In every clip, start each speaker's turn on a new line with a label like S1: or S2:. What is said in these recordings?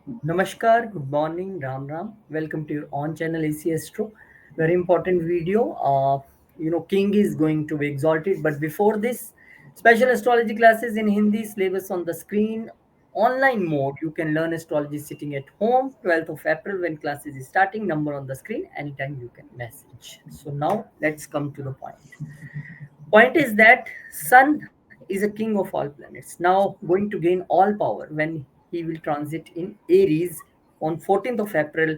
S1: Namaskar, good morning, Ram Ram. Welcome to your on channel AC Astro. Very important video. King is going to be exalted. But before this, special astrology classes in Hindi, syllabus on the screen, online mode. You can learn astrology sitting at home. 12th of April when classes is starting. Number on the screen. Anytime you can message. So now let's come to the point. Point is that Sun is a king of all planets. Now going to gain all power when he will transit in Aries on 14th of April.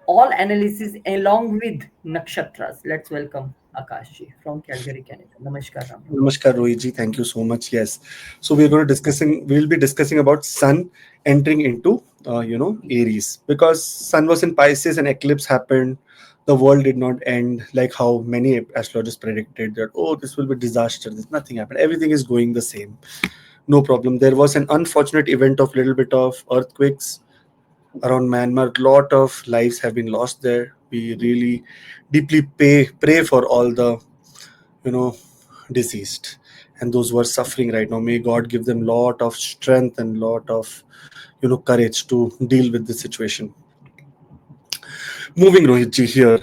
S1: All analysis along with nakshatras. Let's welcome Akashji from Calgary, Canada. Namaskar, Ram Ram.
S2: Namaskar, Rohit. Thank you so much. Yes. So we'll be discussing about Sun entering into, Aries, because Sun was in Pisces and eclipse happened. The world did not end like how many astrologers predicted that, oh, this will be disaster. There's nothing happened. Everything is going the same. No problem. There was an unfortunate event of little bit of earthquakes around Myanmar. Lot of lives have been lost there. We really deeply pray for all the, you know, deceased and those who are suffering right now. May God give them lot of strength and lot of courage to deal with the situation. Moving, Rohitji, here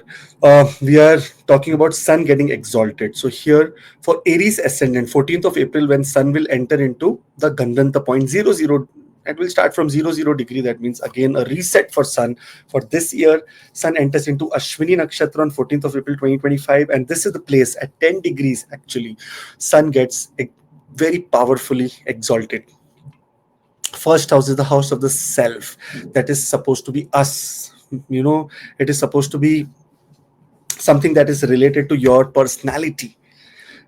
S2: we are talking about Sun getting exalted. So here for Aries ascendant, 14th of April, when Sun will enter into the Gandanta point 00, it will start from 00 degree. That means again a reset for Sun. For this year, Sun enters into Ashwini Nakshatra on 14th of April 2025, and this is the place at 10 degrees actually. Sun gets very powerfully exalted. First house is the house of the self, that is supposed to be us. It is supposed to be something that is related to your personality.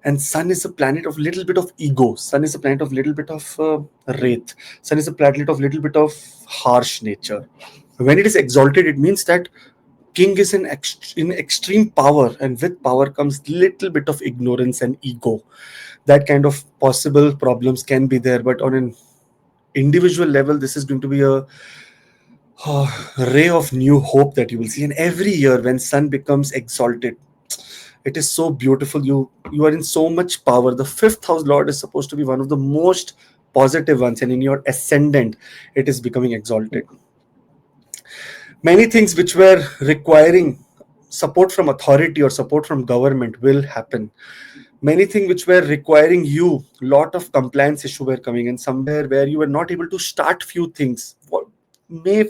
S2: And Sun is a planet of little bit of ego. Sun is a planet of little bit of wrath. Sun is a planet of little bit of harsh nature. When it is exalted, it means that king is in extreme power, and with power comes little bit of ignorance and ego. That kind of possible problems can be there, but on an individual level, this is going to be a ray of new hope that you will see. And every year when Sun becomes exalted, it is so beautiful. You are in so much power. The fifth house lord is supposed to be one of the most positive ones, and in your ascendant it is becoming exalted. Many things which were requiring support from authority or support from government will happen. Many things which were requiring you, lot of compliance issue were coming, and somewhere where you were not able to start few things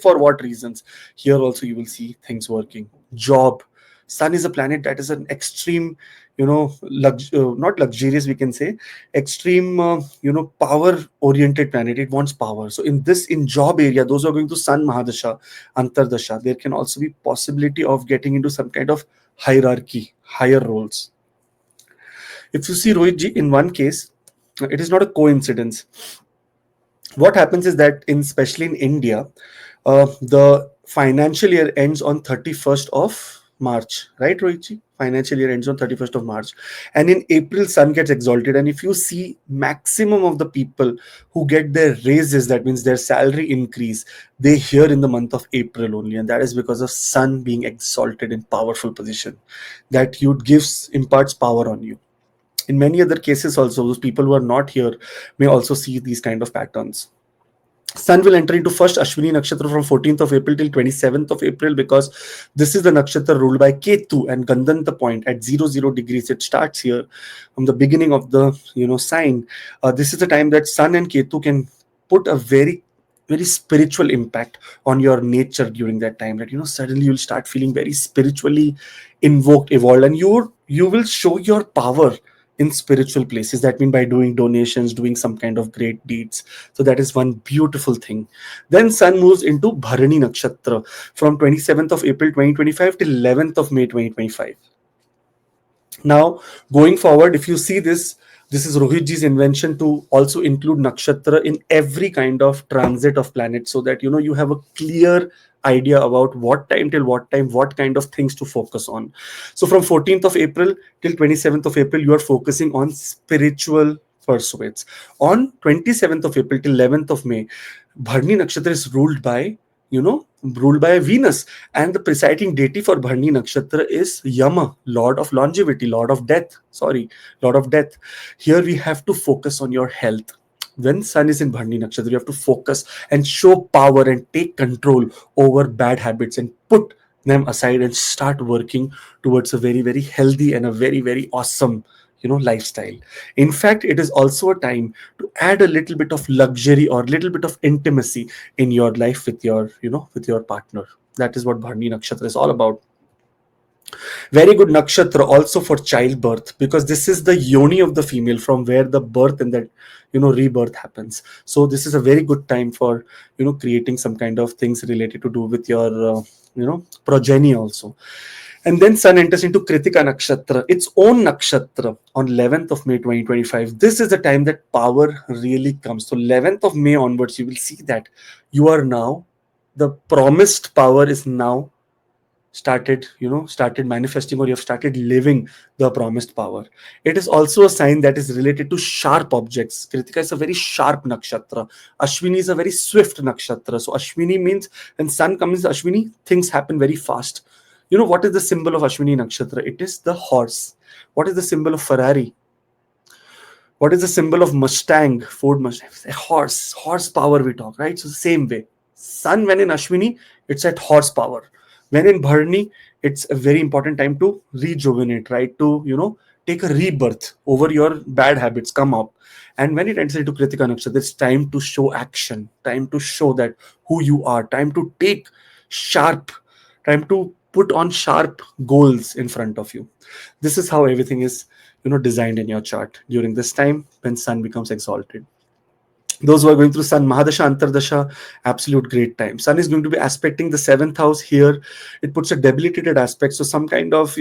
S2: for what reasons. Here also you will see things working. Job. Sun is a planet that is an extreme, not luxurious, we can say, extreme, power oriented planet. It wants power. So in job area, those who are going to Sun Mahadasha, Antardasha, there can also be possibility of getting into some kind of hierarchy, higher roles. If you see Rohit ji, in one case, it is not a coincidence. What happens is that especially in India, the financial year ends on 31st of March, right, Rohitji? Financial year ends on 31st of March. And in April, Sun gets exalted. And if you see maximum of the people who get their raises, that means their salary increase, they hear in the month of April only. And that is because of Sun being exalted in powerful position. That imparts power on you. In many other cases also, those people who are not here may also see these kind of patterns. Sun will enter into first Ashwini Nakshatra from 14th of April till 27th of April, because this is the Nakshatra ruled by Ketu and Gandanta point at 00 degrees. It starts here from the beginning of the sign. This is the time that Sun and Ketu can put a very spiritual impact on your nature during that time. That suddenly you'll start feeling very spiritually invoked, evolved, and you will show your power in spiritual places. That mean by doing donations, doing some kind of great deeds. So that is one beautiful thing. Then Sun moves into Bharani Nakshatra from 27th of April 2025 till 11th of May 2025. Now, going forward, if you see this is Rohitji's invention to also include nakshatra in every kind of transit of planets, so that you have a clear idea about what time till what time, what kind of things to focus on. So from 14th of April till 27th of April, you are focusing on spiritual pursuits. On 27th of April till 11th of May, Bharani Nakshatra is ruled by Venus, and the presiding deity for Bharani Nakshatra is Yama, Lord of Longevity, Lord of Death. Here we have to focus on your health. when sun is in Bharni Nakshatra, you have to focus and show power and take control over bad habits and put them aside and start working towards a very, very healthy and a very, very awesome, lifestyle. In fact, it is also a time to add a little bit of luxury or little bit of intimacy in your life with your, with your partner. That is what Bharni Nakshatra is all about. Very good nakshatra also for childbirth, because this is the yoni of the female from where the birth and that, rebirth happens. So this is a very good time for, creating some kind of things related to do with your, progeny also. And then sun enters into Kritika Nakshatra, its own nakshatra, on 11th of May 2025. This is the time that power really comes. So 11th of May onwards, you will see that you are now, the promised power is now started manifesting, or you have started living the promised power. It is also a sign that is related to sharp objects. Kritika is a very sharp nakshatra. Ashwini is a very swift nakshatra. So Ashwini means when sun comes in Ashwini, things happen very fast. What is the symbol of Ashwini nakshatra? It is the horse. What is the symbol of Ferrari? What is the symbol of Mustang, Ford Mustang? A horse, horsepower we talk, right? So the same way. Sun, when in Ashwini, it's at horsepower. When in Bharni, it's a very important time to rejuvenate, right? To, take a rebirth over your bad habits, come up. And when it enters into Kritika Nakshatra, it's time to show action, time to show that who you are, time to take sharp, time to put on sharp goals in front of you. This is how everything is, designed in your chart during this time when sun becomes exalted. Those who are going through sun Mahadasha, Antardasha, absolute great time. Sun is going to be aspecting the seventh house here. It puts a debilitated aspect. So some kind of,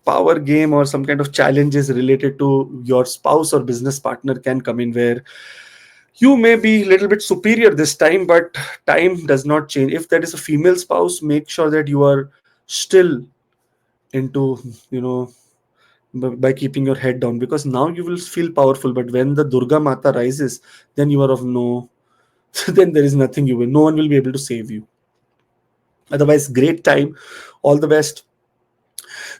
S2: power game or some kind of challenges related to your spouse or business partner can come in, where you may be a little bit superior this time, but time does not change. If that is a female spouse, make sure that you are still into, by keeping your head down, because now you will feel powerful, but when the Durga Mata rises, then you are of no then there is nothing, no one will be able to save you. Otherwise, great time, all the best.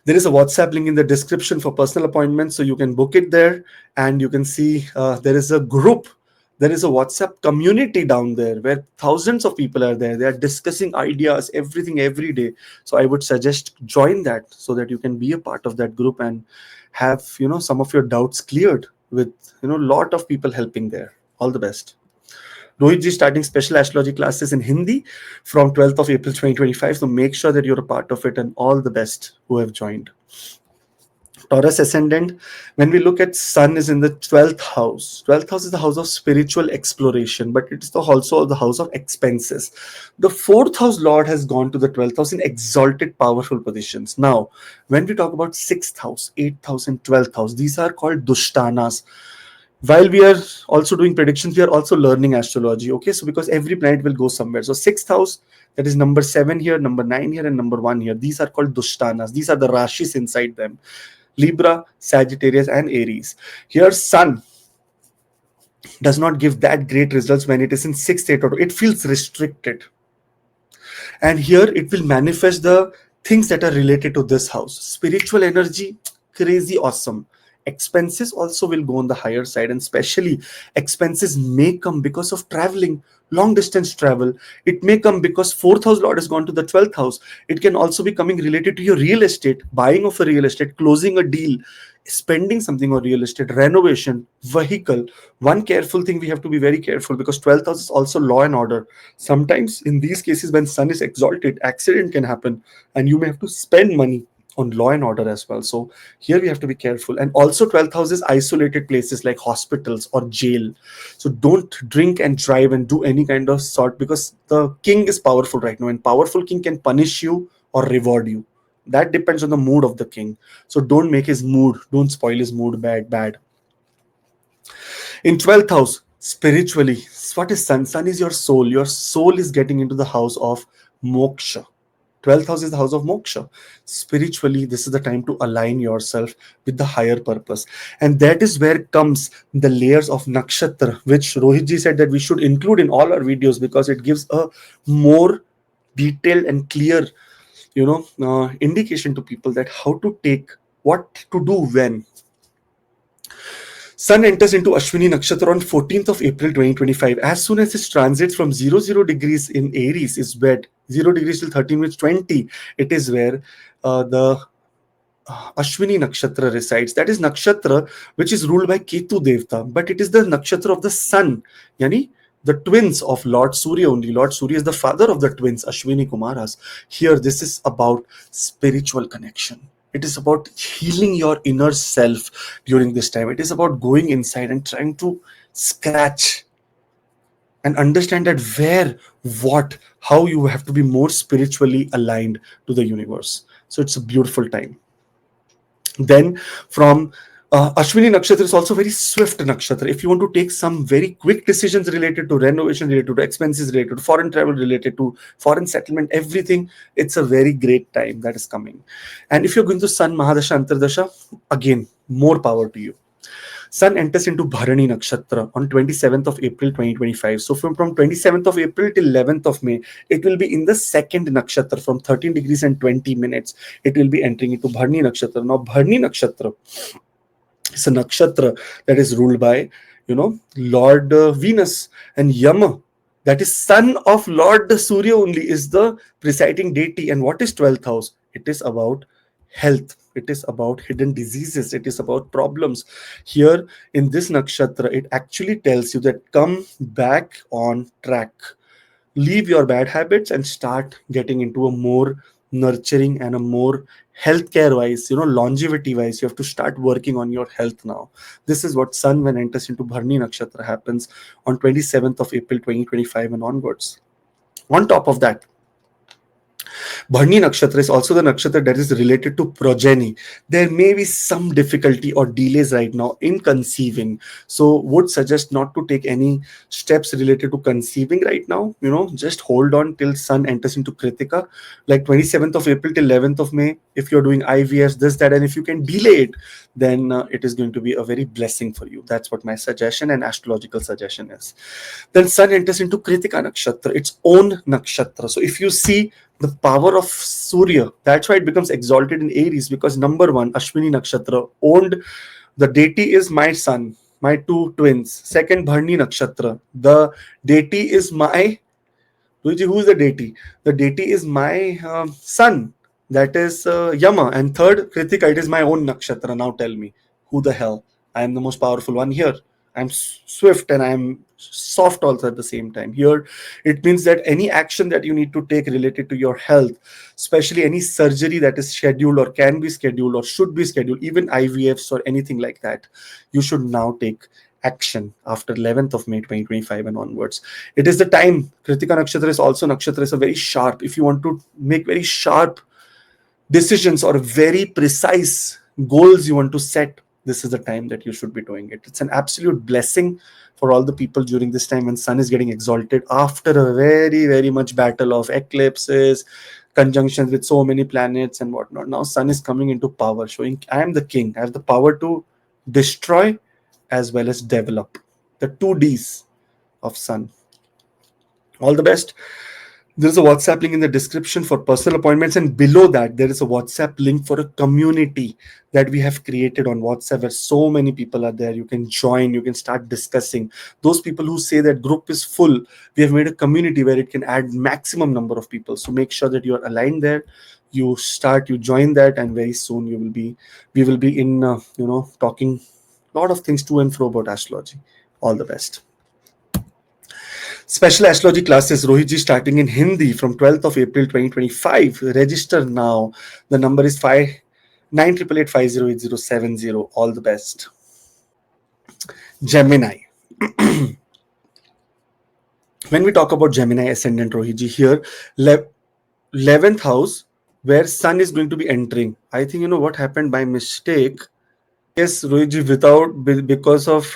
S2: There is a WhatsApp link in the description for personal appointments, so you can book it there. And you can see there is a group, there is a WhatsApp community down there where thousands of people are there. They are discussing ideas, everything, every day. So I would suggest join that, so that you can be a part of that group and have, some of your doubts cleared with, lot of people helping there. All the best. Rohit ji starting special astrology classes in Hindi from 12th of April 2025. So make sure that you're a part of it, and all the best who have joined. Taurus ascendant, when we look at sun is in the 12th house. 12th house is the house of spiritual exploration, but it is also the house of expenses. The 4th house lord has gone to the 12th house in exalted powerful positions. Now, when we talk about 6th house, 8th house and 12th house, these are called dushtanas. While we are also doing predictions, we are also learning astrology. Okay, so because every planet will go somewhere. So 6th house, that is number 7 here, number 9 here, and number 1 here. These are called dushtanas. These are the rashis inside them. Libra, Sagittarius, and Aries. Here, sun does not give that great results when it is in 6th, 8th, or it feels restricted. And here it will manifest the things that are related to this house. Spiritual energy, crazy awesome. Expenses also will go on the higher side, and especially expenses may come because of traveling, long distance travel. It may come because 4th house lord has gone to the 12th house. It can also be coming related to your real estate, buying of a real estate, closing a deal, spending something on real estate, renovation, vehicle. One careful thing, we have to be very careful, because 12th house is also law and order. Sometimes in these cases, when sun is exalted, accident can happen, and you may have to spend money on law and order as well. So here we have to be careful. And also 12th house is isolated places like hospitals or jail. So don't drink and drive and do any kind of sort, because the king is powerful right now, and powerful king can punish you or reward you. That depends on the mood of the king. So don't make his mood, don't spoil his mood bad. In 12th house, spiritually, what is sun? Sun is your soul. Your soul is getting into the house of moksha. 12th house is the house of moksha. Spiritually, this is the time to align yourself with the higher purpose. And that is where comes the layers of nakshatra, which Rohit ji said that we should include in all our videos, because it gives a more detailed and clear, indication to people that how to take, what to do when. Sun enters into Ashwini Nakshatra on 14th of April 2025. As soon as it transits from 00 degrees in Aries is where 0 degrees till 13 minutes 20, it is where the Ashwini Nakshatra resides. That is Nakshatra which is ruled by Ketu Devta, but it is the Nakshatra of the Sun, yani the twins of Lord Surya only. Lord Surya is the father of the twins, Ashwini Kumaras. Here, this is about spiritual connection. It is about healing your inner self during this time. It is about going inside and trying to scratch and understand that where, what, how you have to be more spiritually aligned to the universe. So it's a beautiful time. Then from Ashwini Nakshatra is also very swift nakshatra. If you want to take some very quick decisions related to renovation, related to expenses, related to foreign travel, related to foreign settlement, everything, it's a very great time that is coming. And if you're going to Sun Mahadasha Antardasha, again, more power to you. Sun enters into Bharani Nakshatra on 27th of April 2025. So from 27th of April till 11th of May, it will be in the second Nakshatra from 13 degrees and 20 minutes. It will be entering into Bharani Nakshatra. Now, Bharani Nakshatra is a nakshatra that is ruled by, Lord Venus, and Yama, that is son of Lord Surya only, is the presiding deity. And what is 12th house? It is about health. It is about hidden diseases. It is about problems. Here in this nakshatra, it actually tells you that come back on track, leave your bad habits and start getting into a more nurturing and a more healthcare wise, longevity wise. You have to start working on your health now. This is what Sun, when enters into Bharani Nakshatra, happens on 27th of April 2025 and onwards. On top of that, Bharani Nakshatra is also the nakshatra that is related to progeny. There may be some difficulty or delays right now in conceiving. So would suggest not to take any steps related to conceiving right now. Just hold on till Sun enters into Kritika, like 27th of April till 11th of May. If you're doing IVF, this, that, and if you can delay it, then it is going to be a very blessing for you. That's what my suggestion and astrological suggestion is. Then Sun enters into Kritika Nakshatra, its own nakshatra. So if you see the power of Surya, that's why it becomes exalted in Aries, because number one, Ashwini Nakshatra owned, the deity is my son, my two twins. Second, Bharani Nakshatra, the deity is my, Luigi, who is the deity? The deity is my son, that is Yama. And third, Kritika, it is my own nakshatra. Now tell me, who the hell? I am the most powerful one here. I'm swift and I'm soft also at the same time. Here, it means that any action that you need to take related to your health, especially any surgery that is scheduled or can be scheduled or should be scheduled, even IVFs or anything like that, you should now take action after 11th of May 2025 and onwards. It is the time. Kritika Nakshatra is also nakshatra is a very sharp. If you want to make very sharp decisions or very precise goals you want to set, this is the time that you should be doing it. It's an absolute blessing for all the people during this time when Sun is getting exalted after a very, very much battle of eclipses, conjunctions with so many planets and whatnot. Now Sun is coming into power, showing I am the king. I have the power to destroy as well as develop. The two Ds of Sun. All the best. There is a WhatsApp link in the description for personal appointments, and below that there is a WhatsApp link for a community that we have created on WhatsApp where so many people are there. You can join, you can start discussing. Those people who say that group is full, we have made a community where it can add maximum number of people. So make sure that you are aligned there. You join that, and very soon we will be in talking a lot of things to and fro about astrology. All the best. Special astrology classes, Rohitji, starting in Hindi from 12th of April 2025. Register now. The number is 59888508070. All the best. Gemini. When we talk about Gemini ascendant, Rohitji, here, 11th house, where Sun is going to be entering. I think, what happened by mistake. Yes, Rohitji, because of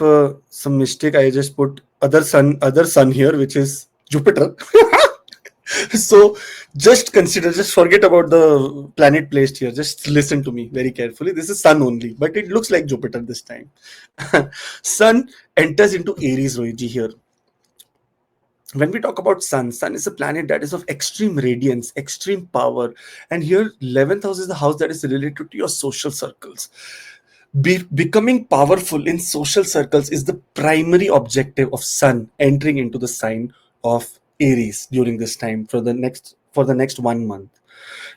S2: some mistake, I just put other sun here, which is Jupiter. So just forget about the planet placed here. Just listen to me very carefully. This is Sun only, but it looks like Jupiter this time. Sun enters into Aries, Rohitji, here. When we talk about Sun is a planet that is of extreme radiance, extreme power. And here, 11th house is the house that is related to your social circles. Becoming powerful in social circles is the primary objective of Sun entering into the sign of Aries during this time for the next 1 month.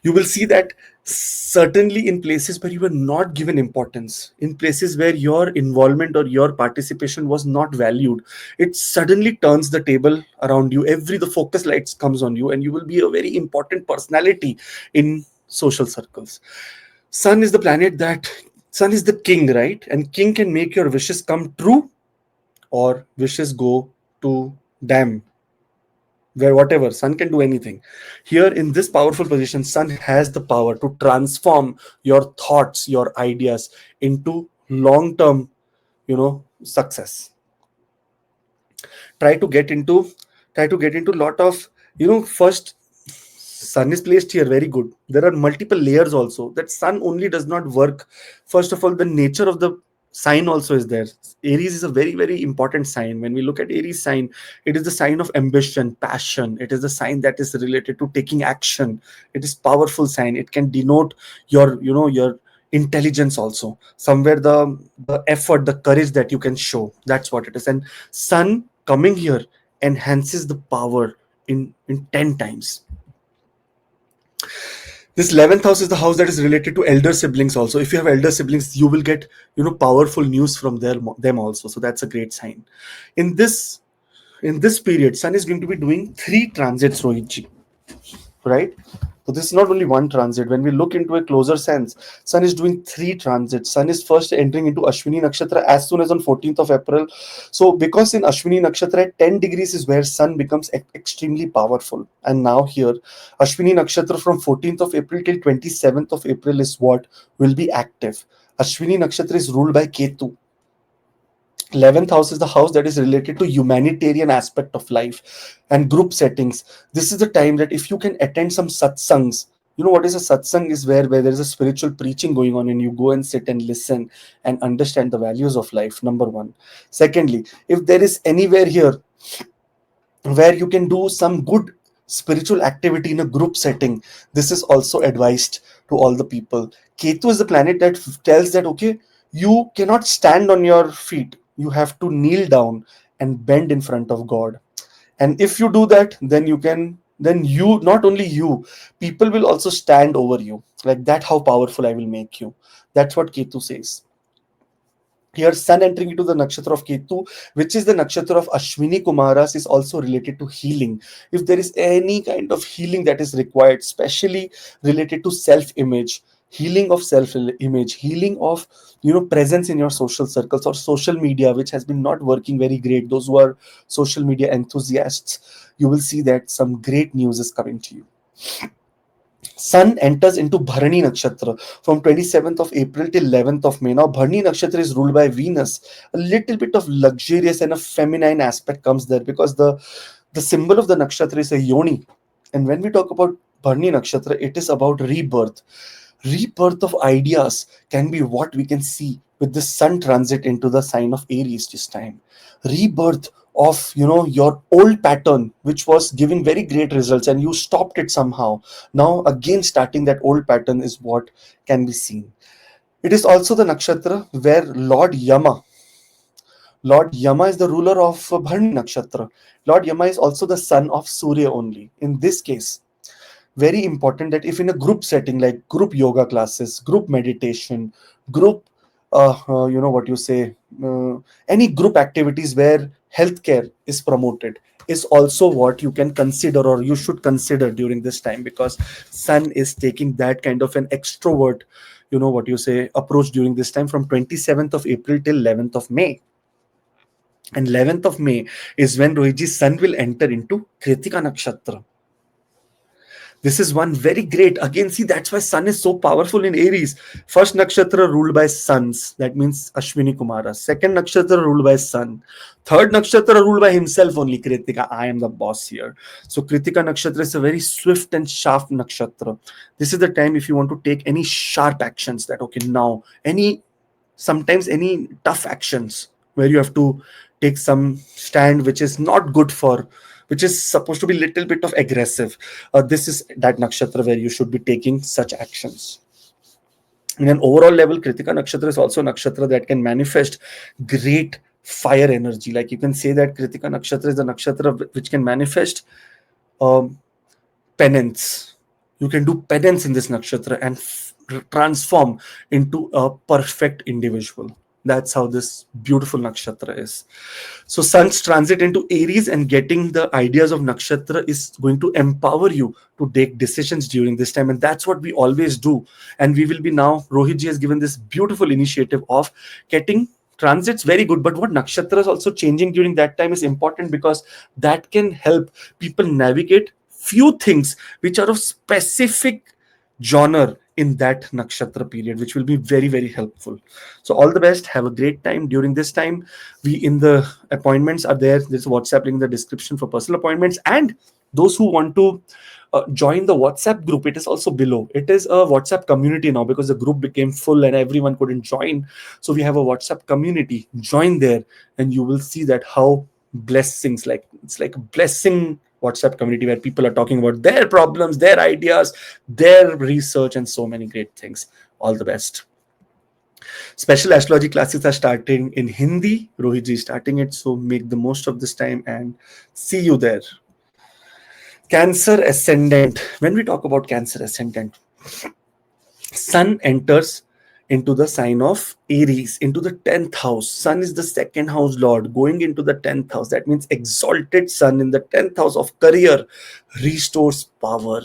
S2: You will see that certainly in places where you were not given importance, in places where your involvement or your participation was not valued, it suddenly turns the table around you. Every the focus lights comes on you, and you will be a very important personality in social circles. Sun is the planet that Sun is the king, right? And king can make your wishes come true or wishes go to damn, where whatever. Sun can do anything. Here in this powerful position, Sun has the power to transform your thoughts, your ideas into long term, success. Try to get into lot of, first, Sun is placed here, very good. There are multiple layers also. That Sun only does not work. First of all, the nature of the sign also is there. Aries is a very, very important sign. When we look at Aries sign, it is the sign of ambition, passion. It is the sign that is related to taking action. It is powerful sign. It can denote your intelligence also. Somewhere the effort, the courage that you can show. That's what it is. And Sun coming here enhances the power in 10 times. This 11th house is the house that is related to elder siblings also. If you have elder siblings, you will get powerful news from them also. So that's a great sign. In this period, Sun is going to be doing 3 transits, Rohitji, right? So this is not only one transit. When we look into a closer sense, Sun is doing 3 transits. Sun is first entering into Ashwini Nakshatra as soon as on 14th of April. So because in Ashwini Nakshatra, 10 degrees is where Sun becomes extremely powerful. And now here, Ashwini Nakshatra from 14th of April till 27th of April is what will be active. Ashwini Nakshatra is ruled by Ketu. 11th house is the house that is related to humanitarian aspect of life and group settings. This is the time that if you can attend some satsangs, what is a satsang is where there is a spiritual preaching going on and you go and sit and listen and understand the values of life, number one. Secondly, if there is anywhere here where you can do some good spiritual activity in a group setting, this is also advised to all the people. Ketu is the planet that tells that, okay, you cannot stand on your feet, you have to kneel down and bend in front of God. And if you do that, then you, not only you, people will also stand over you, like that, how powerful I will make you. That's what Ketu says. Here, Sun entering into the nakshatra of Ketu, which is the nakshatra of Ashwini Kumaras, is also related to healing. If there is any kind of healing that is required, especially related to self-image, healing of self-image, healing of presence in your social circles or social media, which has been not working very great. Those who are social media enthusiasts, you will see that some great news is coming to you. Sun enters into Bharani Nakshatra from 27th of April till 11th of May. Now, Bharani Nakshatra is ruled by Venus. A little bit of luxurious and a feminine aspect comes there because the symbol of the nakshatra is a yoni. And when we talk about Bharani Nakshatra, it is about rebirth. Rebirth of ideas can be what we can see with the Sun transit into the sign of Aries this time. Rebirth of your old pattern which was giving very great results and you stopped it somehow. Now again starting that old pattern is what can be seen. It is also the nakshatra where Lord Yama is the ruler of Bharani Nakshatra. Lord Yama is also the son of Surya only. In this case, very important that if in a group setting like group yoga classes, group meditation, group what you say, any group activities where healthcare is promoted, is also what you can consider or you should consider during this time, because Sun is taking that kind of an extrovert, what you say, approach during this time from 27th of April till 11th of May. And 11th of May is when Rohitji's Sun will enter into Kritika Nakshatra. This is one very great. Again, see, that's why Sun is so powerful in Aries. First nakshatra ruled by suns. That means Ashwini Kumara. Second nakshatra ruled by Sun. Third nakshatra ruled by himself only, Kritika. I am the boss here. So Kritika nakshatra is a very swift and sharp nakshatra. This is the time if you want to take any sharp actions, that okay, now sometimes any tough actions where you have to take some stand which is not good for, which is supposed to be little bit of aggressive. This is that nakshatra where you should be taking such actions. In an overall level, Kritika Nakshatra is also a nakshatra that can manifest great fire energy. Like you can say that Kritika Nakshatra is the nakshatra which can manifest um, penance. You can do penance in this nakshatra and transform into a perfect individual. That's how this beautiful nakshatra is. So sun's transit into Aries and getting the ideas of nakshatra is going to empower you to take decisions during this time, and that's what we always do. And we will be now, Rohit ji has given this beautiful initiative of getting transits very good, but what nakshatra is also changing during that time is important, because that can help people navigate few things which are of specific genre in that nakshatra period, which will be very, very helpful. So all the best, have a great time during this time. We in the appointments are there's WhatsApp link in the description for personal appointments, and those who want to join the WhatsApp group, it is also below. It is a WhatsApp community now because the group became full and everyone couldn't join. So we have a WhatsApp community. Join there and you will see that how blessings, like it's like a blessing WhatsApp community where people are talking about their problems, their ideas, their research, and so many great things. All the best. Special astrology classes are starting in Hindi. Rohit ji is starting it, so make the most of this time and see you there. Cancer ascendant. When we talk about Cancer ascendant, Sun enters into the sign of Aries, into the 10th house. Sun is the second house lord, going into the 10th house. That means exalted Sun in the 10th house of career restores power,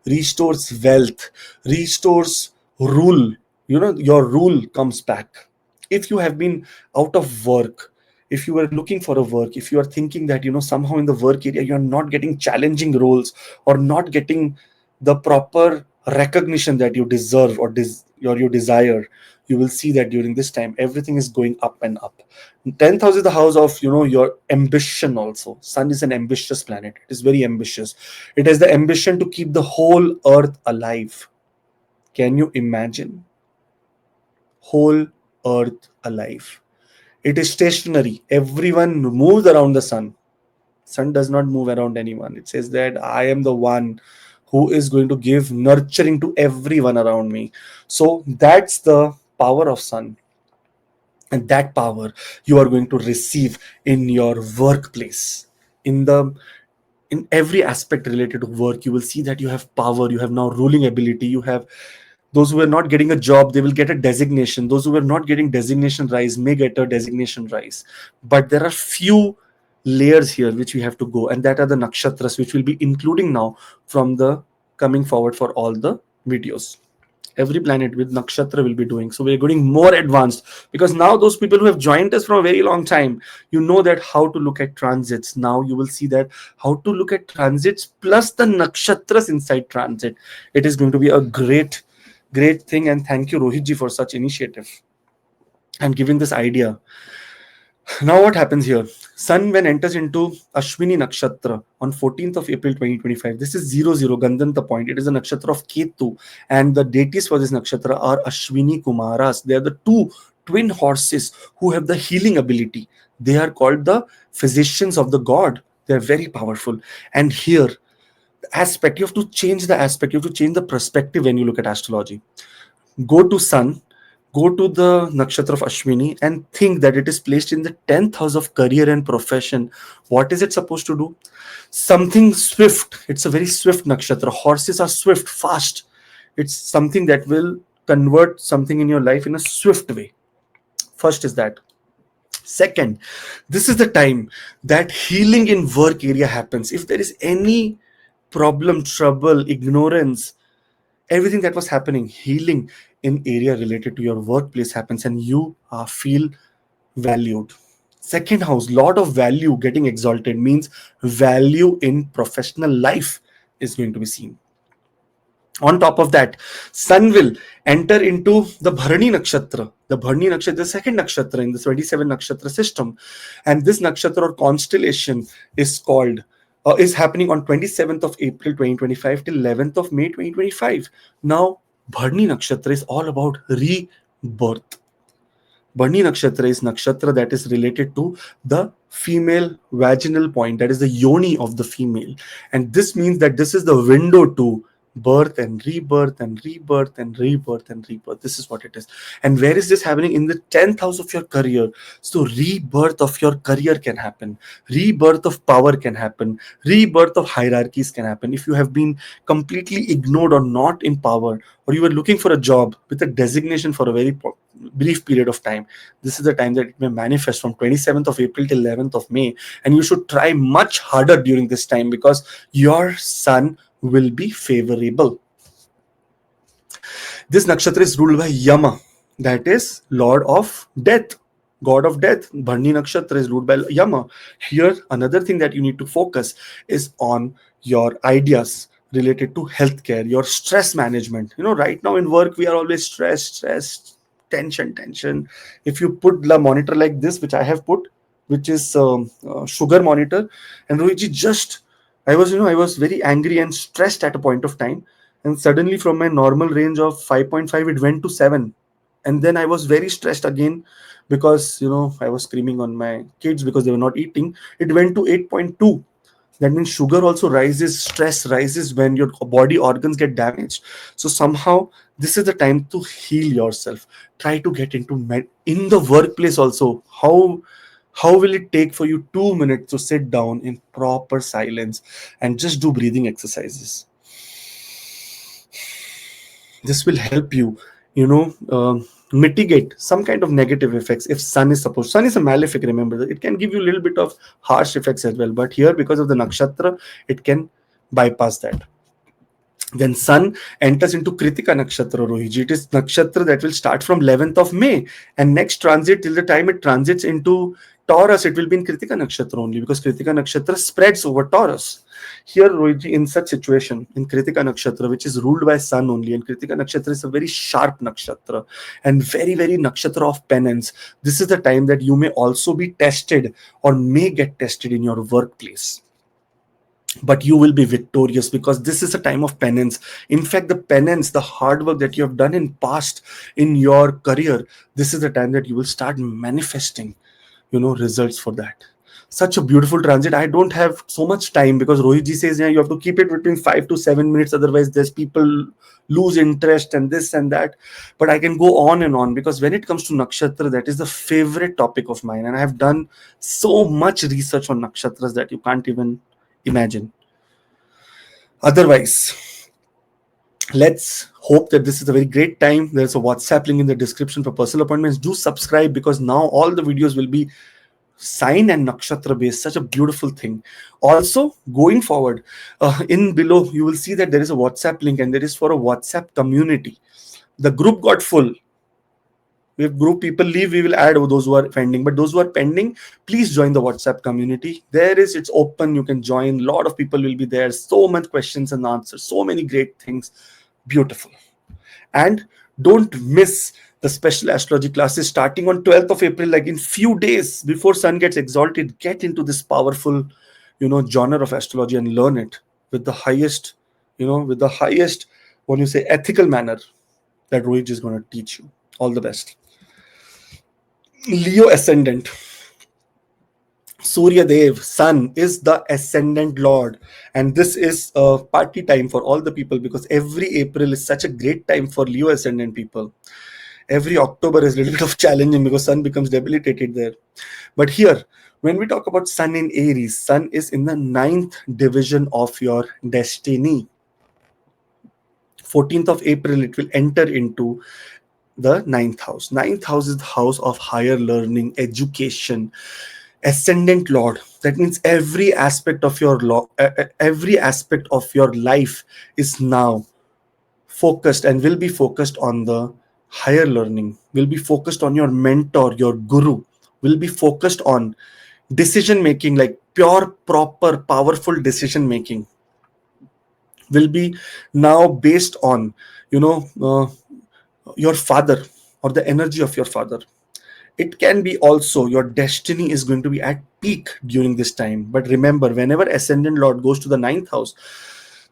S2: restores wealth, restores rule. You know, your rule comes back. If you have been out of work, if you are looking for a work, if you are thinking that, you know, somehow in the work area you are not getting challenging roles or not getting the proper recognition that you deserve or you desire, you will see that during this time everything is going up and up. 10th house is the house of, you know, your ambition. Also, Sun is an ambitious planet. It is very ambitious. It has the ambition to keep the whole earth alive. Can you imagine? Whole earth alive. It is stationary. Everyone moves around the sun. Sun does not move around anyone. It says that I am the one who is going to give nurturing to everyone around me. So that's the power of sun. And that power you are going to receive in your workplace. In every aspect related to work, you will see that you have power, you have now ruling ability, you have those who are not getting a job, they will get a designation. Those who are not getting designation rise may get a designation rise. But there are few layers here which we have to go, and that are the nakshatras, which will be including now from the coming forward for all the videos. Every planet with nakshatra will be doing. So we're getting more advanced, because now those people who have joined us from a very long time, you know that how to look at transits. Now you will see that how to look at transits plus the nakshatras inside transit. It is going to be a great thing, and thank you Rohit ji for such initiative and giving this idea. Now what happens here? Sun when enters into Ashwini Nakshatra on 14th of April 2025. This is 00 Gandanta point. It is a nakshatra of Ketu, and the deities for this nakshatra are Ashwini Kumaras. They are the two twin horses who have the healing ability. They are called the physicians of the god. They are very powerful. And here, the aspect, you have to change the aspect, you have to change the perspective when you look at astrology. Go to Sun, go to the nakshatra of Ashwini, and think that it is placed in the 10th house of career and profession. What is it supposed to do? Something swift. It's a very swift nakshatra. Horses are swift, fast. It's something that will convert something in your life in a swift way. First is that. Second, this is the time that healing in work area happens. If there is any problem, trouble, ignorance, everything that was happening, healing in area related to your workplace happens, and you feel valued. Second house, lot of value getting exalted means value in professional life is going to be seen. On top of that, Sun will enter into the Bharani Nakshatra. The Bharani Nakshatra, the second nakshatra in the 27 nakshatra system. And this nakshatra or constellation is called, is happening on 27th of April 2025 till 11th of May 2025. Now, Bharani Nakshatra is all about rebirth. Bharani Nakshatra is nakshatra that is related to the female vaginal point, that is the yoni of the female. And this means that this is the window to birth and rebirth and rebirth and rebirth and rebirth. This is what it is. And where is this happening? In the 10th house of your career. So rebirth of your career can happen, rebirth of power can happen, rebirth of hierarchies can happen. If you have been completely ignored or not in power, or you were looking for a job with a designation for a very brief period of time, this is the time that it may manifest from 27th of April till 11th of May. And you should try much harder during this time, because your sun will be favorable. This nakshatra is ruled by Yama, that is Lord of Death, God of Death. Bharni nakshatra is ruled by Yama. Here, another thing that you need to focus is on your ideas related to healthcare, your stress management. Right now in work, we are always stressed, tension. If you put the monitor like this, which I have put, which is sugar monitor, and Rohitji, just I was very angry and stressed at a point of time, and suddenly from my normal range of 5.5 it went to 7. And then I was very stressed again, because I was screaming on my kids because they were not eating. It went to 8.2. That means sugar also rises, stress rises when your body organs get damaged. So somehow this is the time to heal yourself. Try to get into in the workplace also. How will it take for you 2 minutes to sit down in proper silence and just do breathing exercises? This will help you, you know mitigate some kind of negative effects. If sun is a malefic, remember that it can give you a little bit of harsh effects as well, but here, because of the nakshatra, it can bypass that. When sun enters into Kritika Nakshatra, Rohiji, it is Nakshatra that will start from 11th of May. And next transit, till the time it transits into Taurus, it will be in Kritika Nakshatra only, because Kritika Nakshatra spreads over Taurus. Here, Rohiji, in such situation, in Kritika Nakshatra, which is ruled by sun only, and Kritika Nakshatra is a very sharp Nakshatra and very, very Nakshatra of penance. This is the time that you may also be tested, or may get tested in your workplace, but you will be victorious, because this is a time of penance. In fact, the penance, the hard work that you have done in past in your career, this is the time that you will start manifesting results for that. Such a beautiful transit. I don't have so much time, because Rohit ji says, yeah, you have to keep it between 5 to 7 minutes, otherwise there's people lose interest and this and that. But I can go on and on, because when it comes to nakshatra, that is the favorite topic of mine, and I have done so much research on nakshatras that you can't even imagine. Otherwise, let's hope that this is a very great time. There's a WhatsApp link in the description for personal appointments. Do subscribe, because now all the videos will be sign and nakshatra based. Such a beautiful thing. Also, going forward, in below you will see that there is a WhatsApp link, and there is for a WhatsApp community. The group got full. If group people leave, we will add those who are pending. But those who are pending, please join the WhatsApp community. It's open. You can join. A lot of people will be there. So much questions and answers. So many great things. Beautiful. And don't miss the special astrology classes starting on 12th of April, like in few days before sun gets exalted. Get into this powerful, genre of astrology and learn it with the highest, when you say ethical manner that Rohit is going to teach you. All the best. Leo ascendant. Surya Dev, Sun, is the ascendant lord, and this is a party time for all the people, because every April is such a great time for Leo ascendant people. Every October is a little bit of challenging, because Sun becomes debilitated there. But here, when we talk about Sun in Aries, Sun is in the 9th division of your destiny. 14th of April, it will enter into the 9th house. 9th house is the house of higher learning, education. Ascendant lord, that means every aspect of your every aspect of your life is now focused, and will be focused on the higher learning, will be focused on your mentor, your guru, will be focused on decision making, like pure, proper, powerful decision making, will be now based on your father, or the energy of your father. It can be also your destiny is going to be at peak during this time. But remember, whenever ascendant lord goes to the 9th house,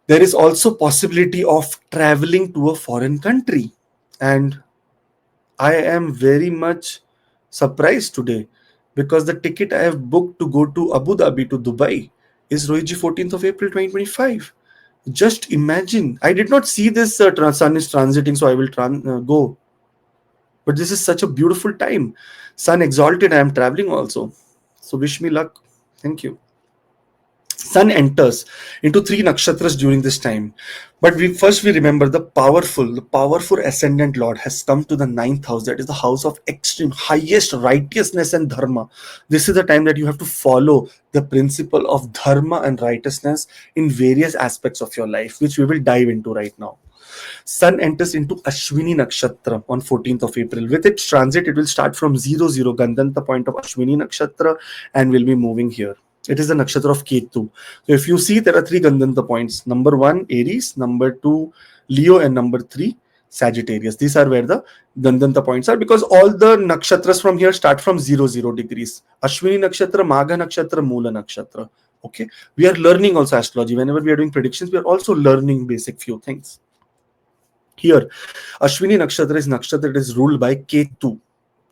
S2: there is also possibility of traveling to a foreign country. And I am very much surprised today, because the ticket I have booked to go to Abu Dhabi, to Dubai, is Rohiji 14th of April 2025. Just imagine. I did not see this sun is transiting, so I will go. But this is such a beautiful time. Sun exalted, I am traveling also. So wish me luck. Thank you. Sun enters into three nakshatras during this time. But we remember the powerful ascendant Lord has come to the ninth house. That is the house of extreme, highest righteousness and dharma. This is the time that you have to follow the principle of dharma and righteousness in various aspects of your life, which we will dive into right now. Sun enters into Ashwini Nakshatra on 14th of April. With its transit, it will start from 00 Gandanta point of Ashwini Nakshatra and will be moving here. It is the nakshatra of Ketu. So if you see, there are three Gandanta points. Number 1, Aries. Number 2, Leo. And number 3, Sagittarius. These are where the Gandanta points are, because all the nakshatras from here start from 00 degrees. Ashwini Nakshatra, Magha Nakshatra, Mula Nakshatra. Okay. We are learning also astrology. Whenever we are doing predictions, we are also learning basic few things. Here, Ashwini Nakshatra is nakshatra that is ruled by Ketu.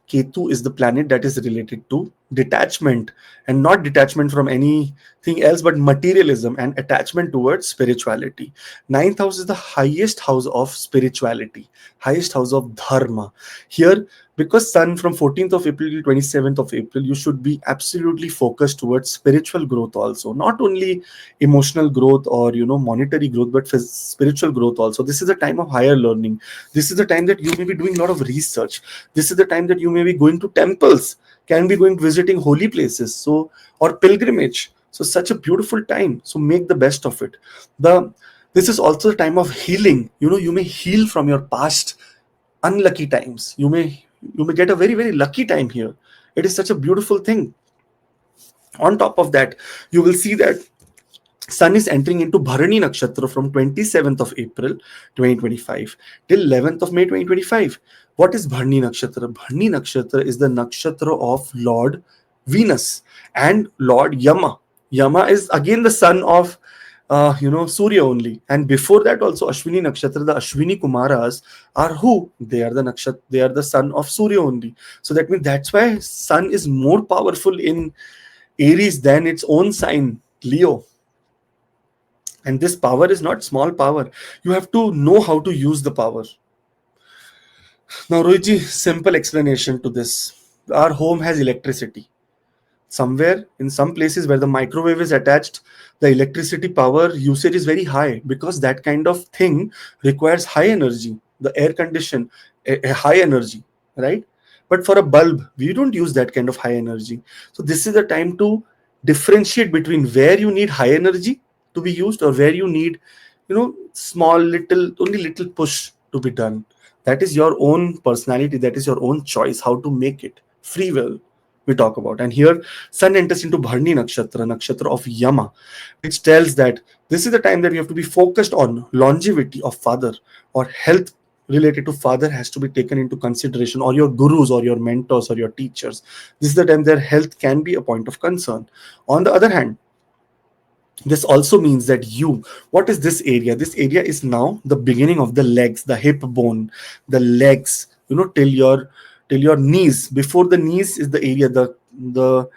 S2: Ketu is the planet that is related to detachment, and not detachment from anything else, but materialism and attachment towards spirituality. Ninth house is the highest house of spirituality, highest house of dharma. Here, because Sun from 14th of April to 27th of April, you should be absolutely focused towards spiritual growth also, not only emotional growth or monetary growth, but spiritual growth also. This is a time of higher learning. This is the time that you may be doing a lot of research. This is the time that you may be going to temples, can be going visiting holy places, so, or pilgrimage. So such a beautiful time, so make the best of it. This is also a time of healing. You may heal from your past unlucky times. You may get a very, very lucky time here. It is such a beautiful thing. On top of that, you will see that Sun is entering into Bharani Nakshatra from 27th of April 2025 till 11th of May 2025. What is Bharani Nakshatra? Bharani Nakshatra is the nakshatra of Lord Venus and Lord Yama. Yama is again the son of Surya only. And before that also, Ashwini Nakshatra, the Ashwini Kumaras are who? They are the nakshatra, they are the son of Surya only. So that means that's why Sun is more powerful in Aries than its own sign, Leo. And this power is not small power. You have to know how to use the power. Now, Rohitji, simple explanation to this. Our home has electricity. Somewhere, in some places where the microwave is attached, the electricity power usage is very high, because that kind of thing requires high energy. The air condition, a high energy, right? But for a bulb, we don't use that kind of high energy. So this is the time to differentiate between where you need high energy to be used, or where you need, small little, only little push to be done. That is your own personality. That is your own choice how to make it. Free will we talk about. And here, Sun enters into Bharani Nakshatra, nakshatra of Yama, which tells that this is the time that you have to be focused on longevity of father, or health related to father has to be taken into consideration, or your gurus or your mentors or your teachers. This is the time their health can be a point of concern. On the other hand, this also means that what is this area? This area is now the beginning of the legs, the hip bone, the legs, till your knees. Before the knees is the area, the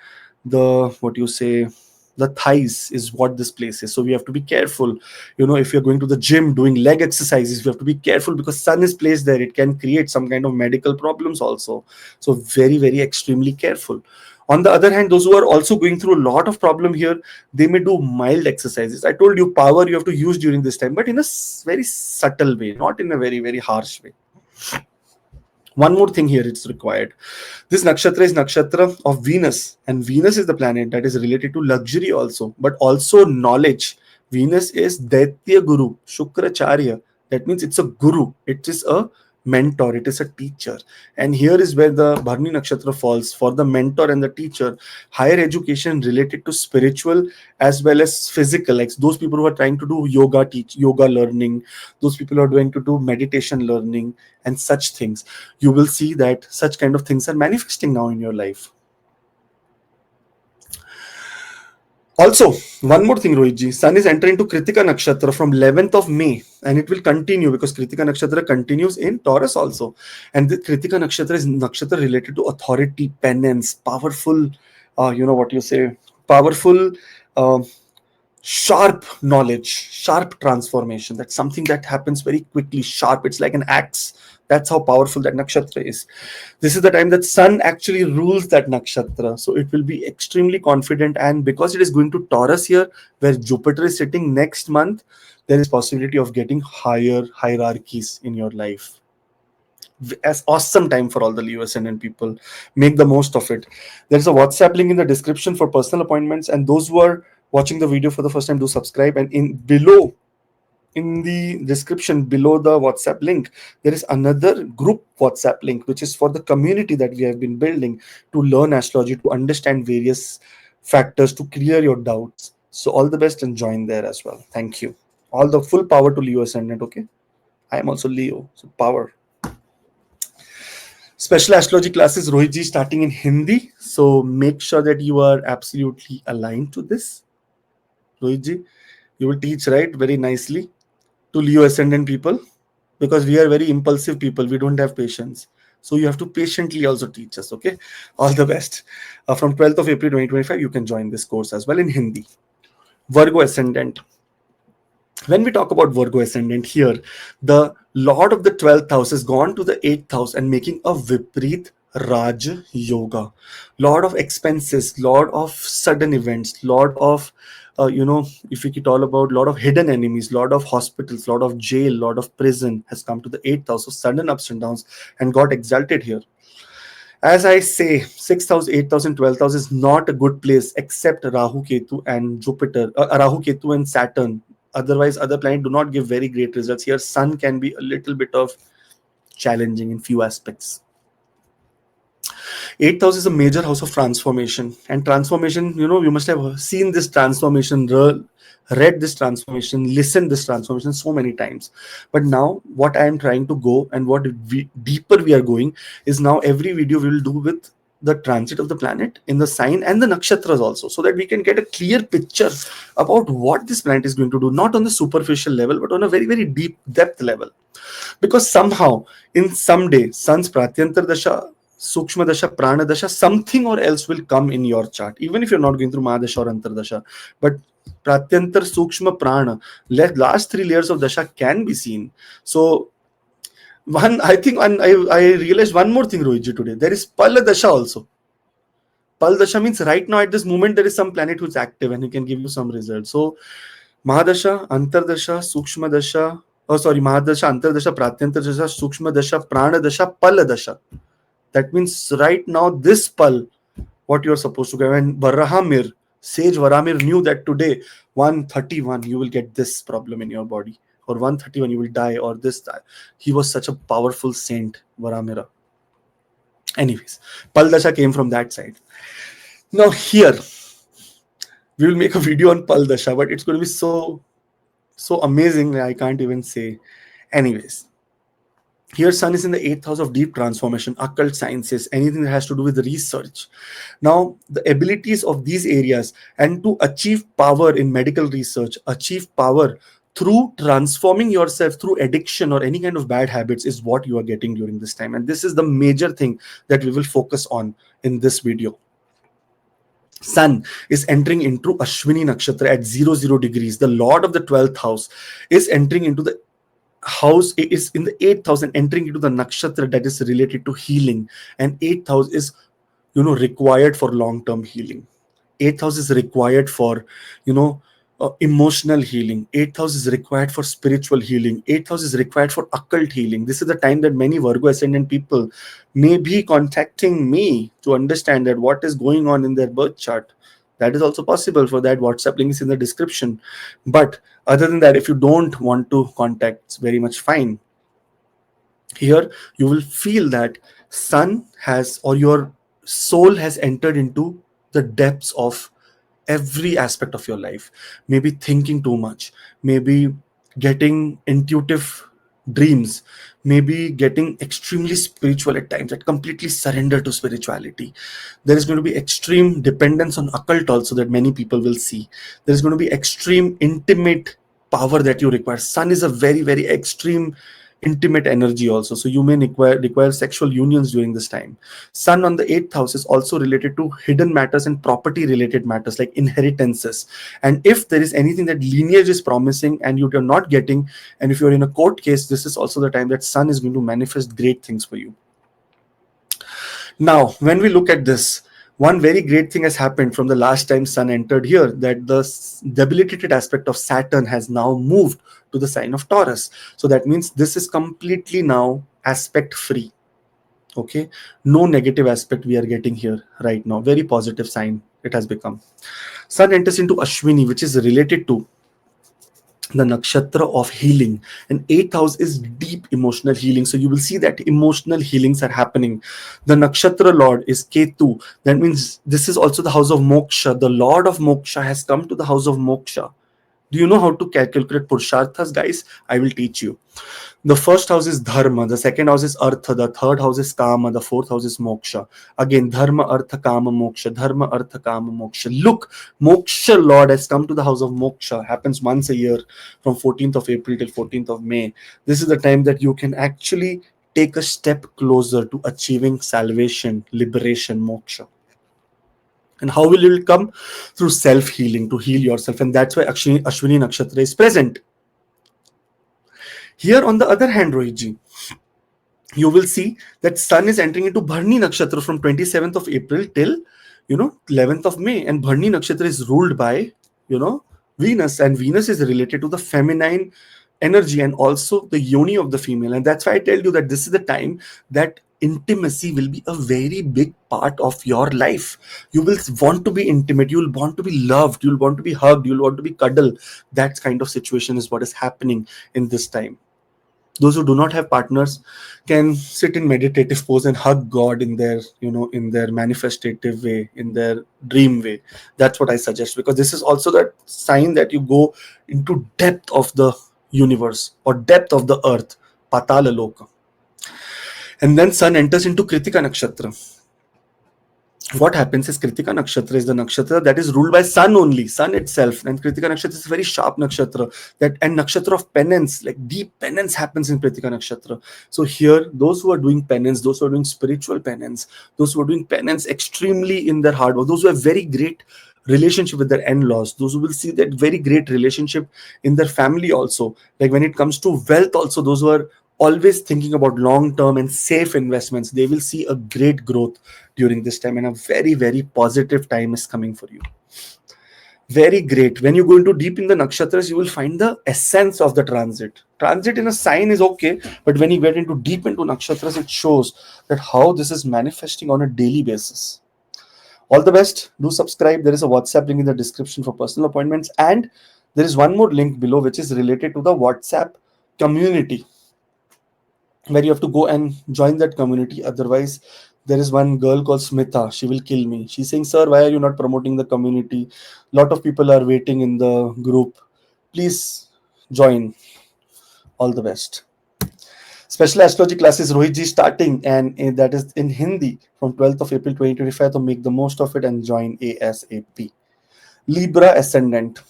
S2: what you say, the thighs is what this place is. So we have to be careful. If you're going to the gym doing leg exercises, you have to be careful, because sun is placed there. It can create some kind of medical problems also. So very, very extremely careful. On the other hand, those who are also going through a lot of problem here, they may do mild exercises. I told you, power you have to use during this time, but in a very subtle way, not in a very, very harsh way. One more thing here, it's required. This nakshatra is nakshatra of Venus, and Venus is the planet that is related to luxury also, but also knowledge. Venus is Daitya Guru, Shukracharya. That means it's a guru, it is a mentor, it is a teacher. And here is where the Bharani Nakshatra falls for the mentor and the teacher. Higher education related to spiritual as well as physical, like those people who are trying to do yoga learning, those people who are going to do meditation learning and such things. You will see that such kind of things are manifesting now in your life. Also, one more thing, Rohitji. Sun is entering to Kritika Nakshatra from 11th of May, and it will continue, because Kritika Nakshatra continues in Taurus also. And the Kritika Nakshatra is nakshatra related to authority, penance, powerful, powerful, uh, sharp knowledge, sharp transformation. That's something that happens very quickly, sharp. It's like an axe. That's how powerful that nakshatra is. This is the time that sun actually rules that nakshatra. So it will be extremely confident. And because it is going to Taurus here, where Jupiter is sitting next month, there is possibility of getting higher hierarchies in your life. As awesome time for all the Leo ascendant people. Make the most of it. There's a WhatsApp link in the description for personal appointments, and those who are watching the video for the first time, do subscribe. And in the description below the WhatsApp link, there is another group WhatsApp link, which is for the community that we have been building to learn astrology, to understand various factors, to clear your doubts. So all the best and join there as well. Thank you. All the full power to Leo ascendant. Okay, I am also Leo, so power. Special astrology classes, Rohit ji, starting in Hindi. So make sure that you are absolutely aligned to this. Rohit ji, you will teach, right, very nicely to Leo ascendant people, because we are very impulsive people. We don't have patience. So you have to patiently also teach us. Okay. All the best. From 12th of April 2025, you can join this course as well in Hindi. Virgo ascendant. When we talk about Virgo ascendant here, the Lord of the 12th house has gone to the 8th house and making a Viprit Raj Yoga. Lord of expenses, Lord of sudden events, Lord of, if we could all about Lord of hidden enemies, Lord of hospitals, Lord of jail, Lord of prison has come to the 8th house. So sudden ups and downs, and got exalted here. As I say, 6th house, 8th house, and 12th house is not a good place except Rahu, Ketu, and Jupiter, Rahu, Ketu, and Saturn. Otherwise, other planets do not give very great results. Here, Sun can be a little bit of challenging in few aspects. 8th house is a major house of transformation. And transformation, you must have seen this transformation, read this transformation, listened this transformation so many times. But now what I am trying to go, and what deeper we are going, is now every video we will do with the transit of the planet in the sign and the nakshatras also, so that we can get a clear picture about what this planet is going to do, not on the superficial level, but on a very, very deep depth level. Because somehow, in some day, Sun's Pratyantar Dasha, Sukshma Dasha, Prana Dasha, something or else will come in your chart, even if you're not going through Mahadasha or Antardasha. But Pratyantar, Sukshma, Prana, last 3 layers of Dasha can be seen. So, I realized one more thing, Rohitji, today. There is Pala Dasha also. Pal Dasha means right now at this moment there is some planet who's active and who can give you some results. So, Mahadasha, Antardasha, Sukshma Dasha, Mahadasha, Antardasha, Pratyantar Dasha, Sukshma Dasha, Prana Dasha, Pala Dasha. That means right now, this Pal, what you're supposed to get. And Varahamir, Sage Varamir knew that today, 131, you will get this problem in your body, or 131, you will die, or this. He was such a powerful saint, Varamira. Anyways, Pal Dasha came from that side. Now, here, we will make a video on Pal Dasha, but it's going to be so amazing, I can't even say. Anyways, here Sun is in the 8th house of deep transformation, occult sciences, anything that has to do with research. Now, the abilities of these areas, and to achieve power in medical research, achieve power through transforming yourself through addiction or any kind of bad habits, is what you are getting during this time. And this is the major thing that we will focus on in this video. Sun is entering into Ashwini Nakshatra at 00 degrees. The Lord of the 12th house is entering into the house, is in the 8th house and entering into the nakshatra that is related to healing. And 8th house is, required for long-term healing. 8th house is required for, emotional healing. 8th house is required for spiritual healing. 8th house is required for occult healing. This is the time that many Virgo ascendant people may be contacting me to understand that what is going on in their birth chart. That is also possible. For that, WhatsApp link is in the description. But other than that, if you don't want to contact, it's very much fine. Here, you will feel that Sun has, or your soul has entered into the depths of every aspect of your life. Maybe thinking too much, maybe getting intuitive dreams, maybe getting extremely spiritual at times, that completely surrender to spirituality. There is going to be extreme dependence on occult also, that many people will see. There is going to be extreme intimate power that you require. Sun is a very, very extreme intimate energy also. So you may require sexual unions during this time. Sun on the 8th house is also related to hidden matters and property related matters like inheritances. And if there is anything that lineage is promising and you're not getting, and if you're in a court case, this is also the time that Sun is going to manifest great things for you. Now, when we look at this, one very great thing has happened from the last time Sun entered here, that the debilitated aspect of Saturn has now moved to the sign of Taurus. So that means this is completely now aspect free. Okay, no negative aspect we are getting here right now. Very positive sign it has become. Sun enters into Ashwini, which is related to the nakshatra of healing, and 8th house is deep emotional healing. So you will see that emotional healings are happening. The nakshatra lord is Ketu. That means this is also the house of moksha. The lord of moksha has come to the house of moksha. Do you know how to calculate purusharthas, guys? I will teach you. The first house is dharma, the second house is artha, the third house is kama, the fourth house is moksha. Again, dharma, artha, kama, moksha, dharma, artha, kama, moksha. Look, moksha lord has come to the house of moksha. Happens once a year from 14th of April till 14th of May. This is the time that you can actually take a step closer to achieving salvation, liberation, moksha. And how will it come? Through self-healing, to heal yourself. And that's why Ashwini Nakshatra is present. Here, on the other hand, Rohitji, you will see that Sun is entering into Bharni Nakshatra from 27th of April till 11th of May, and Bharni Nakshatra is ruled by Venus, and Venus is related to the feminine energy and also the yoni of the female. And that's why I tell you that this is the time that intimacy will be a very big part of your life. You will want to be intimate, you will want to be loved, you will want to be hugged, you will want to be cuddled. That kind of situation is what is happening in this time. Those who do not have partners can sit in meditative pose and hug God in their in their manifestative way, in their dream way. That's what I suggest, because this is also that sign that you go into depth of the universe or depth of the earth, patala loka. And then Sun enters into Kritika Nakshatra. What happens is Kritika Nakshatra is the nakshatra that is ruled by Sun only, Sun itself. And Kritika Nakshatra is a very sharp nakshatra, and nakshatra of penance, like deep penance happens in Kritika Nakshatra. So here, those who are doing penance, those who are doing spiritual penance, those who are doing penance extremely in their heart, or those who have very great relationship with their in-laws, those who will see that very great relationship in their family also. Like when it comes to wealth also, those who are always thinking about long-term and safe investments, they will see a great growth during this time, and a very, very positive time is coming for you. Very great. When you go into deep in the nakshatras, you will find the essence of the transit. Transit in a sign is okay, but when you get into deep into nakshatras, it shows that how this is manifesting on a daily basis. All the best. Do subscribe. There is a WhatsApp link in the description for personal appointments, and there is one more link below which is related to the WhatsApp community, where you have to go and join that community. Otherwise, there is one girl called Smita. She will kill me. She's saying, "Sir, why are you not promoting the community? Lot of people are waiting in the group. Please join." All the best. Special astrology classes Rohitji starting, and that is in Hindi from 12th of April 2025. So make the most of it and join ASAP. Libra ascendant.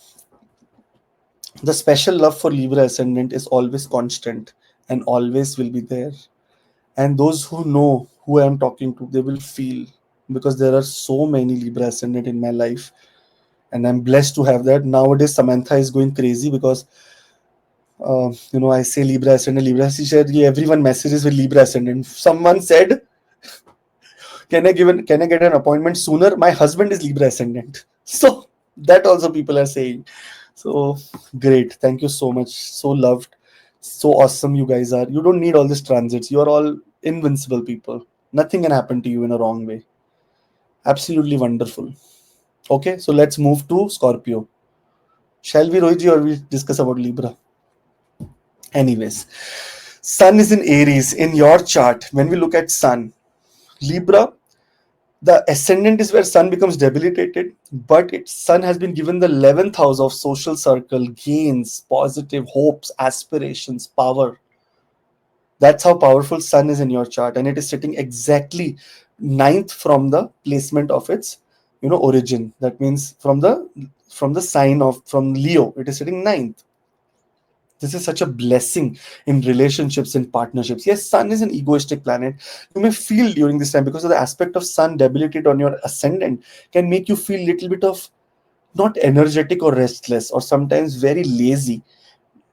S2: The special love for Libra ascendant is always constant and always will be there. And those who know who I am talking to, they will feel, because there are so many Libra ascendant in my life, and I'm blessed to have that. Nowadays, Samantha is going crazy because I say Libra ascendant, Libra. She said, "Yeah, everyone messages with Libra ascendant." Someone said, can I get an appointment sooner? My husband is Libra ascendant. So that also people are saying. So great. Thank you so much. So loved. So awesome you guys are. You don't need all these transits. You are all invincible people. Nothing can happen to you in a wrong way. Absolutely wonderful. Okay, so let's move to Scorpio. Shall we, Rohiji, or we discuss about Libra? Anyways, Sun is in Aries. In your chart, when we look at Sun, Libra, the ascendant is where Sun becomes debilitated, but its Sun has been given the 11th house of social circle, gains, positive hopes, aspirations, power. That's how powerful Sun is in your chart, and it is sitting exactly ninth from the placement of its origin. That means from the sign of from Leo, it is sitting ninth. This is such a blessing in relationships, in partnerships. Yes, Sun is an egoistic planet. You may feel during this time, because of the aspect of Sun debilitate on your ascendant, can make you feel little bit of not energetic or restless, or sometimes very lazy,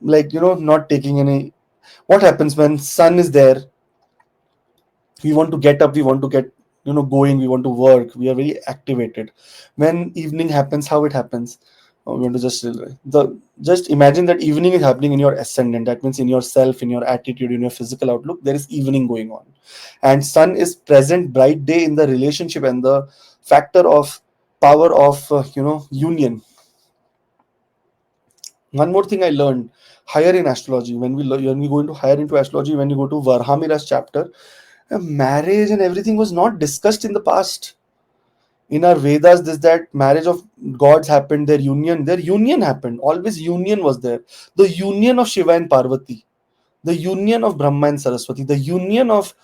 S2: like, not taking any. What happens when Sun is there? We want to get up, we want to get, going, we want to work, we are very activated. When evening happens, how it happens? We want to just imagine that evening is happening in your ascendant. That means in yourself, in your attitude, in your physical outlook, there is evening going on. And Sun is present bright day in the relationship, and the factor of power of union. One more thing I learned higher in astrology, when we go into higher into astrology, when you go to Varhamira's chapter, marriage and everything was not discussed in the past. In our Vedas, this that marriage of gods happened, their union happened. Always union was there. The union of Shiva and Parvati, the union of Brahma and Saraswati, the union of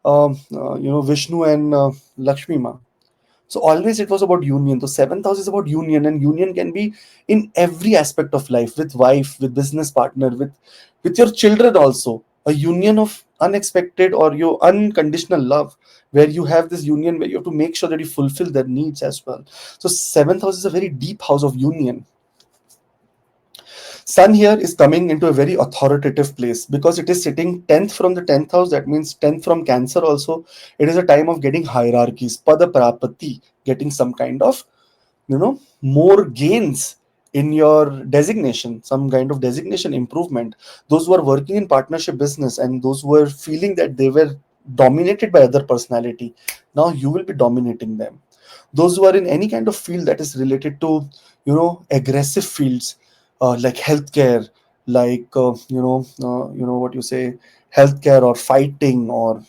S2: Vishnu and Lakshmi Ma. So always it was about union. So seventh house is about union, and union can be in every aspect of life, with wife, with business partner, with your children also. A union of unexpected or your unconditional love, where you have this union where you have to make sure that you fulfill their needs as well. So seventh house is a very deep house of union. Sun here is coming into a very authoritative place because it is sitting 10th from the 10th house. That means 10th from Cancer also. It is a time of getting hierarchies, pada prapati, getting some kind of, more gains in your designation, some kind of designation improvement. Those who are working in partnership business and those who are feeling that they were dominated by other personality, now you will be dominating them. Those who are in any kind of field that is related to, aggressive fields, like healthcare, like what you say, healthcare or fighting, or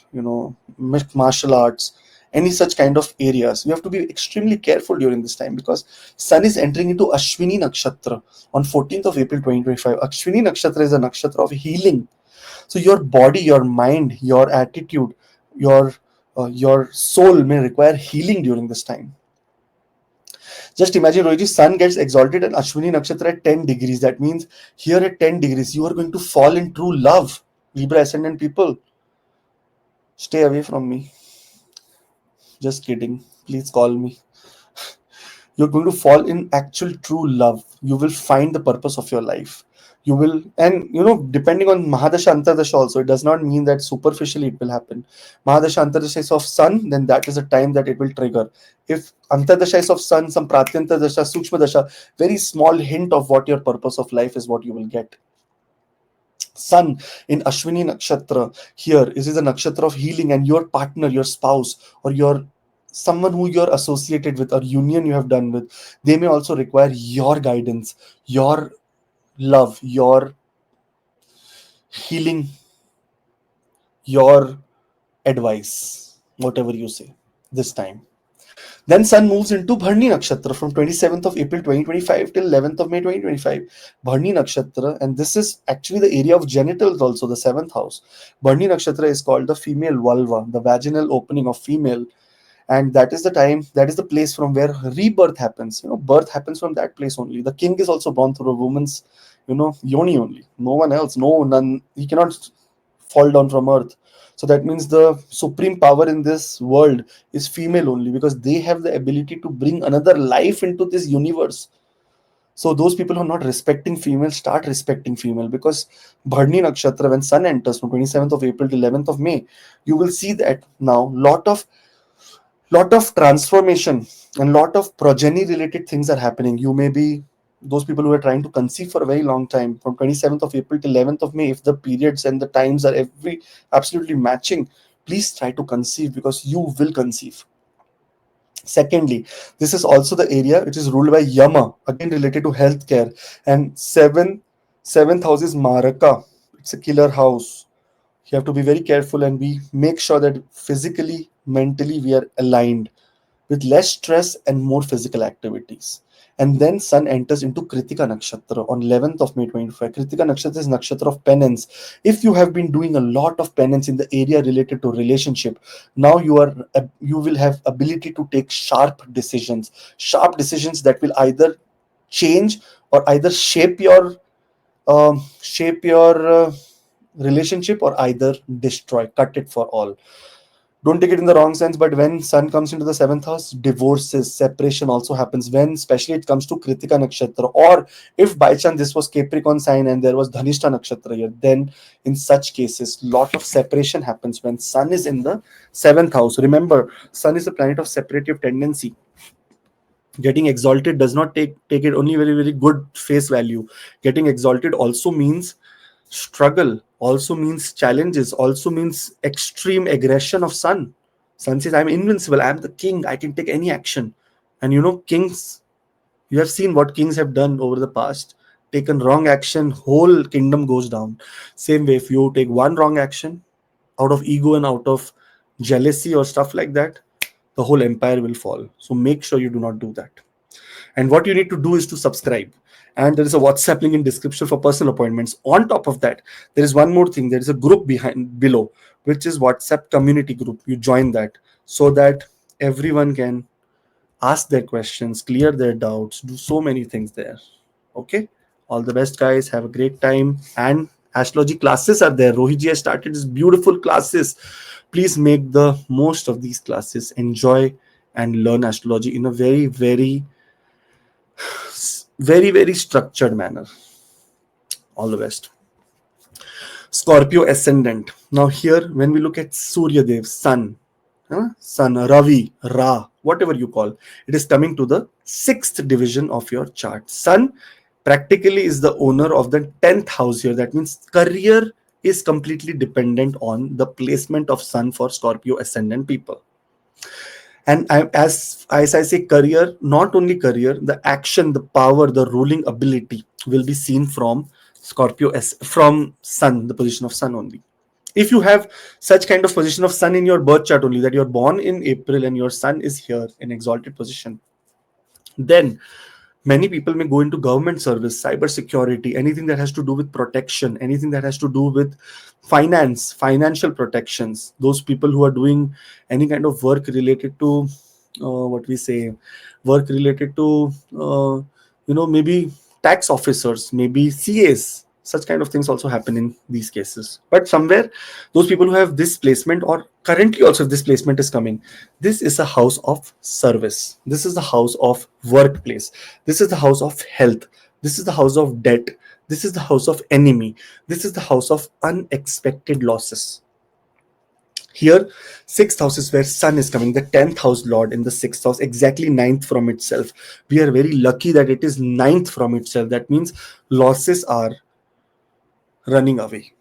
S2: martial arts, any such kind of areas, you have to be extremely careful during this time, because Sun is entering into Ashwini Nakshatra on 14th of April 2025. Ashwini Nakshatra is a nakshatra of healing. So your body, your mind, your attitude, your soul may require healing during this time. Just imagine, Rohit, Sun gets exalted in Ashwini Nakshatra at 10 degrees. That means here at 10 degrees, you are going to fall in true love. Libra ascendant people, stay away from me. Just kidding. Please call me. You're going to fall in actual true love. You will find the purpose of your life. You will, and depending on Mahadasha Antardasha also, it does not mean that superficially it will happen. Mahadasha Antardasha is of Sun, then that is a time that it will trigger. If Antardasha is of Sun, some Pratyantardasha, Sukshma Dasha, very small hint of what your purpose of life is, what you will get. Sun in Ashwini Nakshatra here is a nakshatra of healing, and your partner, your spouse, or your someone who you're associated with or union you have done with, they may also require your guidance, your love, your healing, your advice, whatever you say this time. Then Sun moves into Bharni Nakshatra from 27th of April 2025 till 11th of May 2025. Bharni Nakshatra, and this is actually the area of genitals also, the 7th house. Bharni Nakshatra is called the female vulva, the vaginal opening of female. And that is the time, that is the place from where rebirth happens. Birth happens from that place only. The king is also born through a woman's, yoni only. No one else, none. He cannot fall down from earth. So that means the supreme power in this world is female only, because they have the ability to bring another life into this universe. So those people who are not respecting female, start respecting female, because Bharni Nakshatra, when Sun enters from 27th of April to 11th of May, you will see that now lot of transformation and lot of progeny related things are happening. You may be those people who are trying to conceive for a very long time, from 27th of April to 11th of May. If the periods and the times are absolutely matching, please try to conceive, because you will conceive. Secondly, this is also the area which is ruled by Yama, again related to healthcare. And seventh house is Maraka. It's a killer house. You have to be very careful, and we make sure that physically, mentally, we are aligned with less stress and more physical activities. And then Sun enters into Kritika Nakshatra on 11th of May 25. Kritika Nakshatra is Nakshatra of penance. If you have been doing a lot of penance in the area related to relationship, now you will have ability to take sharp decisions that will either change or either shape your shape your relationship, or either destroy, cut it for all. Don't take it in the wrong sense, but when sun comes into the seventh house, divorces, separation also happens. When especially it comes to Kritika Nakshatra, or if by chance this was Capricorn sign and there was Dhanishta Nakshatra here, then in such cases lot of separation happens when sun is in the seventh house. Remember, sun is a planet of separative tendency. Getting exalted does not take it only very very good face value. Getting exalted also means struggle, also means challenges, also means extreme aggression of sun. Sun says, I'm invincible, I'm the king, I can take any action. And kings, you have seen what kings have done over the past. Taken wrong action, whole kingdom goes down. Same way, if you take one wrong action out of ego and out of jealousy or stuff like that, the whole empire will fall. So make sure you do not do that. And what you need to do is to subscribe. And there is a WhatsApp link in description for personal appointments. On top of that, there is one more thing. There is a group below, which is WhatsApp community group. You join that so that everyone can ask their questions, clear their doubts, do so many things there. Okay. All the best, guys. Have a great time. And astrology classes are there. Rohiji has started his beautiful classes. Please make the most of these classes. Enjoy and learn astrology in a very, very very structured manner. All the best. Scorpio ascendant. Now here, when we look at Surya Dev, sun, sun, Ravi, Ra, whatever you call, it is coming to the sixth division of your chart. Sun practically is the owner of the 10th house here. That means career is completely dependent on the placement of sun for Scorpio ascendant people. And as I say career, not only career, the action, the power, the ruling ability will be seen from Scorpio as from sun, the position of sun only. If you have such kind of position of sun in your birth chart only, that you're born in April and your sun is here in exalted position, then many people may go into government service, cyber security, anything that has to do with protection, anything that has to do with finance, financial protections. Those people who are doing any kind of work related to what we say, work related to maybe tax officers, maybe CAs. Such kind of things also happen in these cases. But somewhere, those people who have this placement, or currently also if this placement is coming, this is a house of service. This is the house of workplace. This is the house of health. This is the house of debt. This is the house of enemy. This is the house of unexpected losses. Here, sixth house is where sun is coming, the 10th house lord in the sixth house, exactly ninth from itself. We are very lucky that it is ninth from itself. That means losses are running away.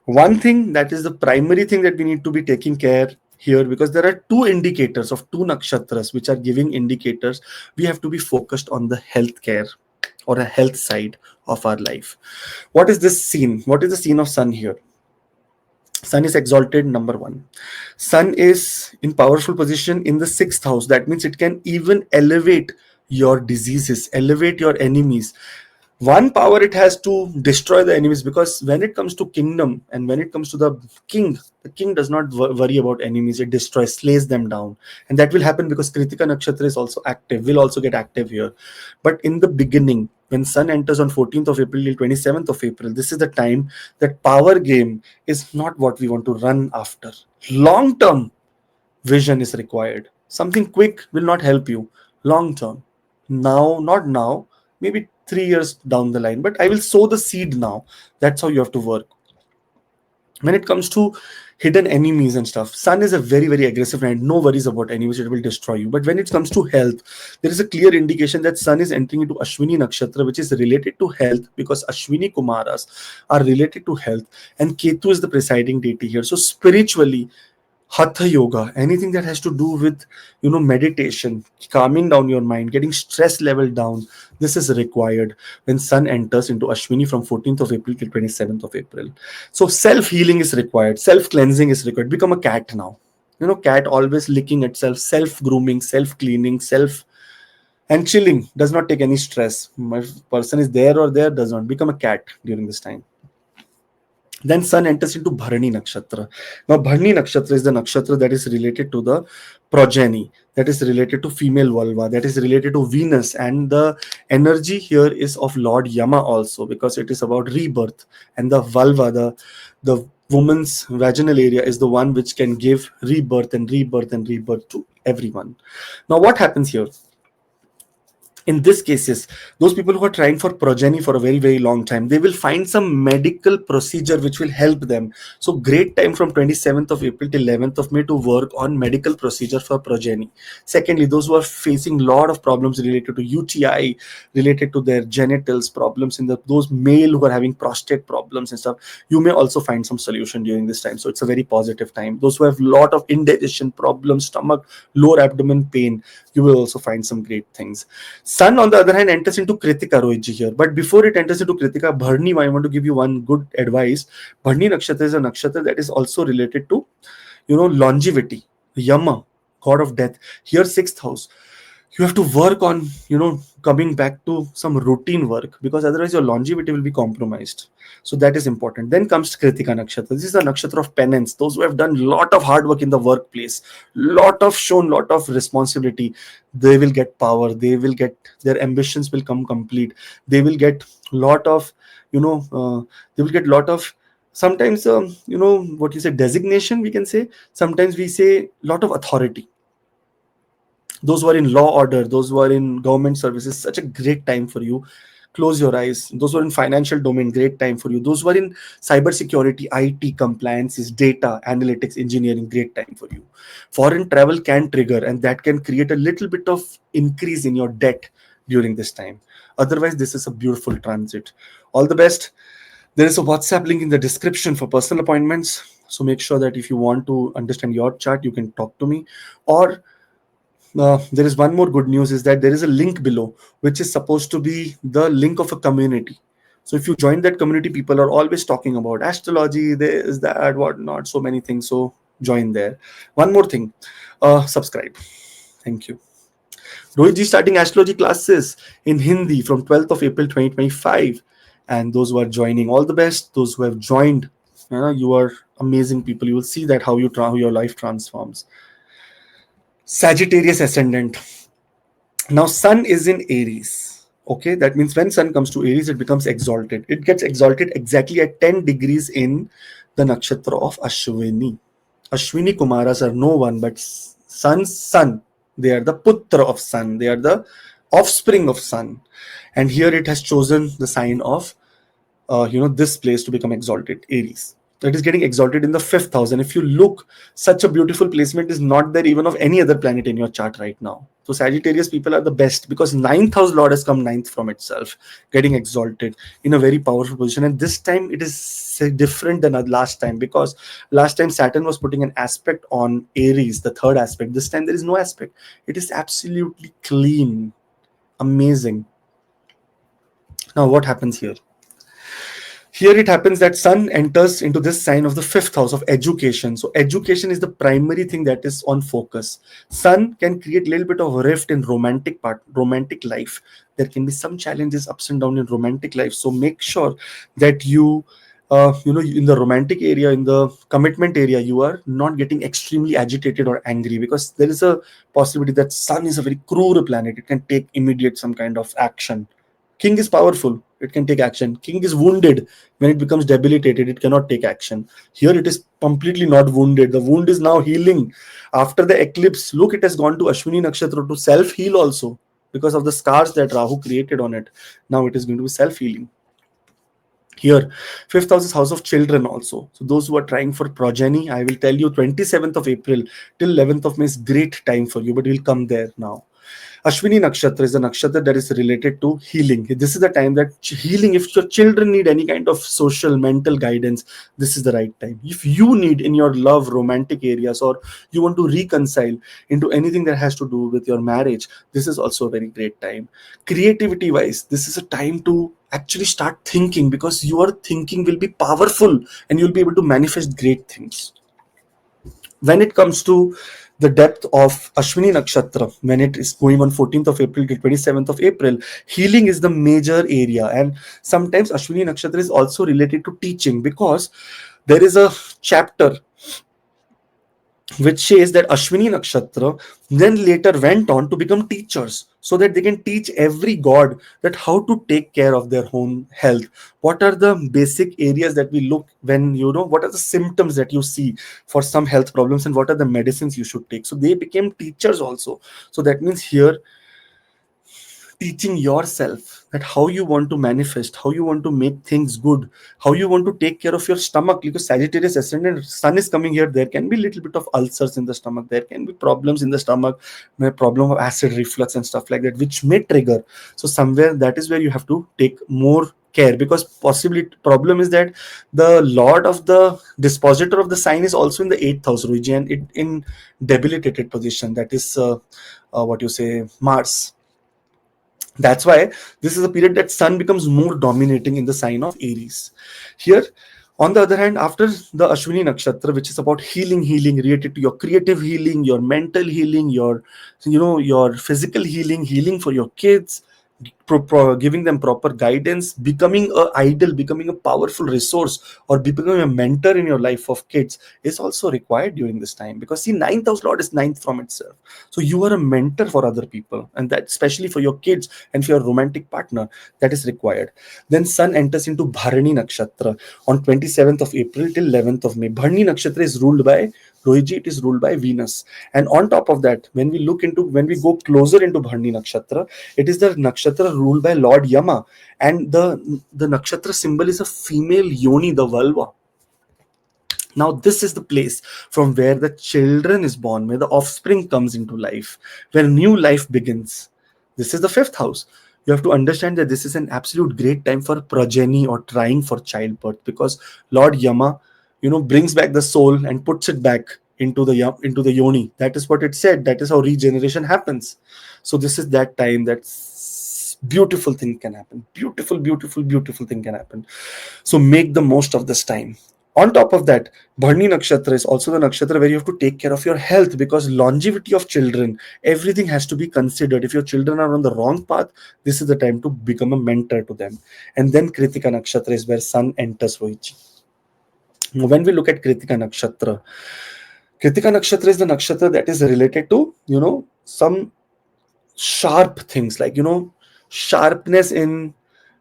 S2: One thing that is the primary thing that we need to be taking care here, because there are two indicators of two nakshatras which are giving indicators. We have to be focused on the health care or a health side of our life. What is this scene? What is the scene of sun here? Sun is exalted, number one. Sun is in powerful position in the sixth house. That means it can even elevate your diseases, elevate your enemies. One power it has to destroy the enemies, because when it comes to kingdom and when it comes to the king does not worry about enemies. It destroys, slays them down. And that will happen because Kritika Nakshatra is also active, will also get active here. But in the beginning, when sun enters on 14th of April till 27th of April, this is the time that power game is not what we want to run after. Long term vision is required. Something quick will not help you. Long term. Now, not now, maybe 3 years down the line, but I will sow the seed now. That's how you have to work. When it comes to hidden enemies and stuff, sun is a very very aggressive planet. No worries about enemies, it will destroy you. But when it comes to health, there is a clear indication that sun is entering into Ashwini Nakshatra, which is related to health, because Ashwini Kumaras are related to health, and Ketu is the presiding deity here. So spiritually, hatha yoga, anything that has to do with meditation, calming down your mind, getting stress level down, this is required when sun enters into Ashwini from 14th of April till 27th of April. So self healing is required, self cleansing is required. Become a cat now. Cat always licking itself, self grooming, self cleaning, self and chilling, does not take any stress. My person is there or there, does not. Become a cat during this time. Then sun enters into Bharani Nakshatra. Now, Bharani Nakshatra is the nakshatra that is related to the progeny, that is related to female vulva, that is related to Venus, and the energy here is of Lord Yama also, because it is about rebirth. And the vulva, the woman's vaginal area, is the one which can give rebirth and rebirth and rebirth to everyone. Now, what happens here? In this cases, those people who are trying for progeny for a very very long time, they will find some medical procedure which will help them. So great time from 27th of April till 11th of May to work on medical procedure for progeny. Secondly, those who are facing lot of problems related to UTI, related to their genitals, problems in the those male who are having prostate problems and stuff, you may also find some solution during this time. So it's a very positive time. Those who have lot of indigestion problems, stomach, lower abdomen pain, you will also find some great things. Sun, on the other hand, enters into Kritika, Rohitji here. But before it enters into Kritika, Bharni, I want to give you one good advice. Bharni Nakshatra is a nakshatra that is also related to, longevity. Yama, god of death. Here, sixth house. You have to work on, coming back to some routine work, because otherwise your longevity will be compromised. So that is important. Then comes Kritika Nakshatra. This is a nakshatra of penance. Those who have done lot of hard work in the workplace, shown lot of responsibility, they will get power. They will get, their ambitions will come complete. They will get lot of, you know, they will get lot of, sometimes, what you say, designation, we can say. Sometimes we say lot of authority. Those who are in law order, those who are in government services, such a great time for you. Close your eyes. Those who are in financial domain, great time for you. Those who are in cyber security, IT, compliances, data analytics, engineering, great time for you. Foreign travel can trigger, and that can create a little bit of increase in your debt during this time. Otherwise, this is a beautiful transit. All the best. There is a WhatsApp link in the description for personal appointments, so make sure that if you want to understand your chart, you can talk to me. Or there is one more good news, is that there is a link below which is supposed to be the link of a community. So if you join that community, people are always talking about astrology, this, that, whatnot, so many things. So join there. One more thing, subscribe. Thank you. Rohit ji starting astrology classes in Hindi from 12th of April 2025. And those who are joining, all the best. Those who have joined, you are amazing people. You will see that how how your life transforms. Sagittarius ascendant. Now, Sun is in Aries. Okay, that means when Sun comes to Aries, it becomes exalted. It gets exalted exactly at 10 degrees in the nakshatra of Ashwini. Ashwini Kumaras are no one but Sun's son. They are the Putra of Sun. They are the offspring of Sun. And here it has chosen the sign of, this place to become exalted, Aries. It is getting exalted in the fifth house. And if you look, such a beautiful placement is not there even of any other planet in your chart right now. So Sagittarius people are the best, because ninth house Lord has come ninth from itself, getting exalted in a very powerful position. And this time it is different than last time, because last time Saturn was putting an aspect on Aries, the third aspect. This time there is no aspect. It is absolutely clean. Amazing. Now what happens here? Here it happens that Sun enters into this sign of the fifth house of education. So education is the primary thing that is on focus. Sun can create a little bit of a rift in romantic life. There can be some challenges, ups and downs in romantic life. So make sure that you, in the romantic area, in the commitment area, you are not getting extremely agitated or angry, because there is a possibility that Sun is a very cruel planet. It can take immediate some kind of action. King is powerful. It can take action. King is wounded. When it becomes debilitated, it cannot take action. Here it is completely not wounded. The wound is now healing. After the eclipse, look, it has gone to Ashwini Nakshatra to self-heal also, because of the scars that Rahu created on it. Now it is going to be self-healing. Here, fifth house is house of children also. So those who are trying for progeny, I will tell you 27th of April till 11th of May is great time for you, but we'll come there now. Ashwini Nakshatra is a nakshatra that is related to healing. This is the time that healing, if your children need any kind of social, mental guidance, this is the right time. If you need in your love, romantic areas, or you want to reconcile into anything that has to do with your marriage, this is also a very great time. Creativity wise, this is a time to actually start thinking, because your thinking will be powerful and you'll be able to manifest great things. When it comes to the depth of Ashwini Nakshatra, when it is going on 14th of April till 27th of April, healing is the major area. And sometimes Ashwini Nakshatra is also related to teaching, because there is a chapter which says that Ashwini Nakshatra then later went on to become teachers, so that they can teach every god that how to take care of their own health. What are the basic areas that we look when, what are the symptoms that you see for some health problems, and what are the medicines you should take. So they became teachers also. So that means here, teaching yourself that how you want to manifest, how you want to make things good, how you want to take care of your stomach, because Sagittarius ascendant sun is coming here. There can be a little bit of ulcers in the stomach, there can be problems in the stomach, a problem of acid reflux and stuff like that, which may trigger. So somewhere that is where you have to take more care, because possibly problem is that the lord of the dispositor of the sign is also in the 8th house region, and it in debilitated position, that is what you say, Mars. That's why this is a period that sun becomes more dominating in the sign of Aries. Here, on the other hand, after the Ashwini Nakshatra, which is about healing related to your creative healing, your mental healing, your physical healing for your kids, giving them proper guidance, becoming a idol, becoming a powerful resource, or becoming a mentor in your life of kids is also required during this time. Because see, ninth house lord is ninth from itself. So you are a mentor for other people, and that especially for your kids and for your romantic partner, that is required. Then sun enters into Bharani Nakshatra on 27th of April till 11th of May. Bharani Nakshatra is ruled by Rohiji, it is ruled by Venus. And on top of that, when we go closer into Bharani Nakshatra, it is the nakshatra ruled by Lord Yama, and the nakshatra symbol is a female yoni, the vulva. Now this is the place from where the children is born, where the offspring comes into life, where new life begins. This is the 5th house. You have to understand that this is an absolute great time for progeny or trying for childbirth, because Lord Yama, brings back the soul and puts it back into the yoni. That is what it said. That is how regeneration happens. So this is that time that beautiful thing can happen. Beautiful thing can happen. So make the most of this time. On top of that, Bharani Nakshatra is also the nakshatra where you have to take care of your health, because longevity of children, everything has to be considered. If your children are on the wrong path, this is the time to become a mentor to them. And then Kritika Nakshatra is where sun enters Rohit. When we look at Kritika Nakshatra is the nakshatra that is related to, some sharp things, like, sharpness in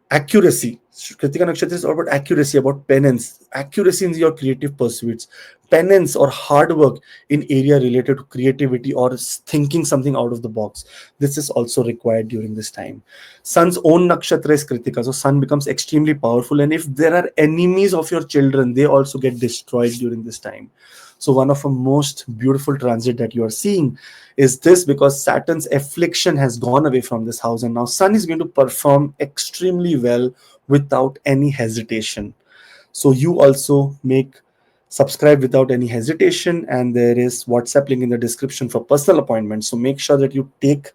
S2: accuracy. Kritika Nakshatra is all about accuracy, about penance, accuracy in your creative pursuits, penance or hard work in area related to creativity or thinking something out of the box. This is also required during this time. Sun's own nakshatra is Kritika, so sun becomes extremely powerful, and if there are enemies of your children, they also get destroyed during this time. So one of the most beautiful transit that you are seeing is this, because Saturn's affliction has gone away from this house, and now sun is going to perform extremely well without any hesitation. So you also subscribe without any hesitation, and there is WhatsApp link in the description for personal appointments. So make sure that you take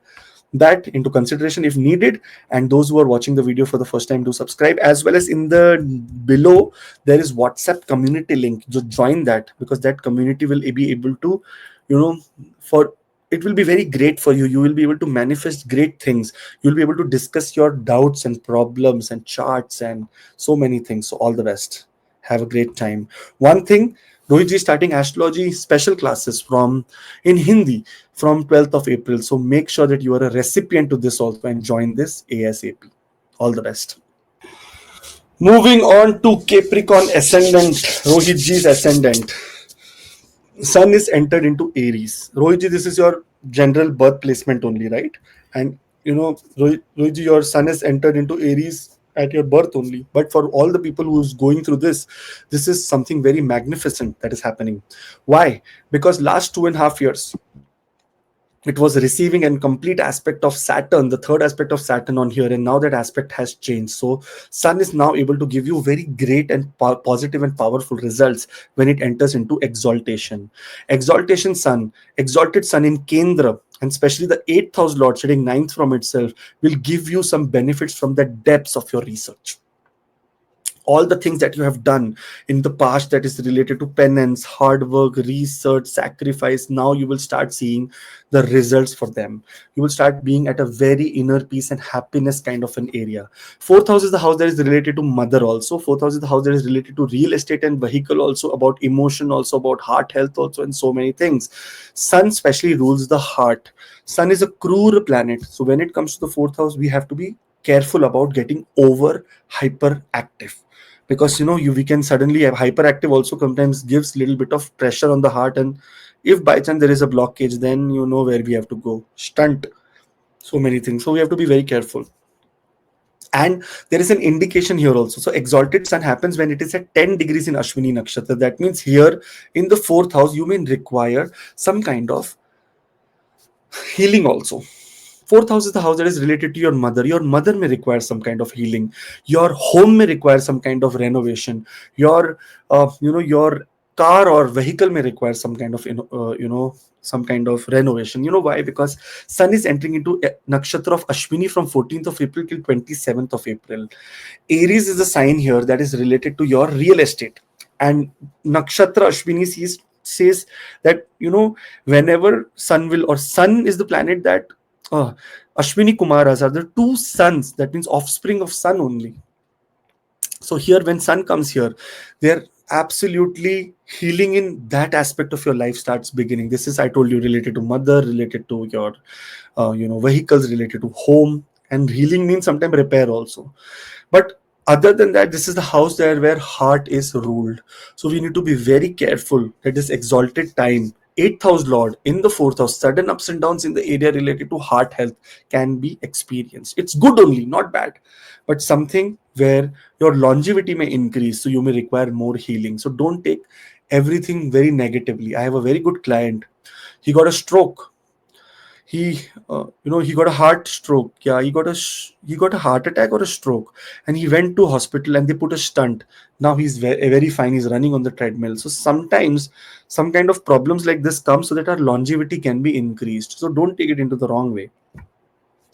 S2: that into consideration if needed. And those who are watching the video for the first time, do subscribe, as well as in the below there is WhatsApp community link. Just join that, because that community will be able to, for it will be very great for you. You will be able to manifest great things. You'll be able to discuss your doubts and problems and charts and so many things. So all the best. Have a great time. One thing, Rohit is starting astrology special classes in Hindi from 12th of April. So make sure that you are a recipient to this also and join this ASAP. All the best. Moving on to Capricorn ascendant, Rohit Ji's ascendant. Sun is entered into Aries. Rohit ji, this is your general birth placement only, right? And Rohit ji, your sun is entered into Aries at your birth only. But for all the people who's going through this is something very magnificent that is happening. Why? Because last 2.5 years, it was receiving a complete aspect of Saturn, the third aspect of Saturn on here, and now that aspect has changed. So sun is now able to give you very great and positive and powerful results when it enters into exaltation. Exaltation sun, exalted sun in Kendra, and especially the 8th house lord sitting ninth from itself, will give you some benefits from the depths of your research. all the things that you have done in the past that is related to penance, hard work, research, sacrifice, now you will start seeing the results for them. You will start being at a very inner peace and happiness kind of an area. Fourth house is the house that is related to mother also. Fourth house is the house that is related to real estate and vehicle also, about emotion also, about heart health also, and so many things. Sun especially rules the heart. Sun is a cruel planet, so when it comes to the fourth house, we have to be careful about getting over hyperactive, because we can suddenly have hyperactive also sometimes gives little bit of pressure on the heart, and if by chance there is a blockage, then you know where we have to go, stunt, so many things, so we have to be very careful. And there is an indication here also. So exalted sun happens when it is at 10 degrees in Ashwini Nakshatra. That means here in the fourth house you may require some kind of healing also. Fourth house is the house that is related to your mother. Your mother may require some kind of healing. Your home may require some kind of renovation. Your car or vehicle may require some kind of some kind of renovation. You know why? Because sun is entering into nakshatra of Ashwini from 14th of April till 27th of April. Aries is a sign here that is related to your real estate, and nakshatra Ashwini says that whenever sun will, or sun is the planet that uh, Ashwini Kumaras are the two sons, that means offspring of sun only. So here when sun comes here, they're absolutely healing in that aspect of your life starts beginning. This is, I told you, related to mother, related to your vehicles, related to home, and healing means sometimes repair also. But other than that, this is the house there where heart is ruled. So we need to be very careful that this exalted time, eighth house lord in the fourth house, sudden ups and downs in the area related to heart health can be experienced. It's good only, not bad, but something where your longevity may increase, so you may require more healing. So don't take everything very negatively. I have a very good client. He got a stroke. He got a heart stroke. Yeah, he got a heart attack or a stroke, and he went to hospital and they put a stunt. Now he's very fine. He's running on the treadmill. So sometimes some kind of problems like this come so that our longevity can be increased. So don't take it into the wrong way.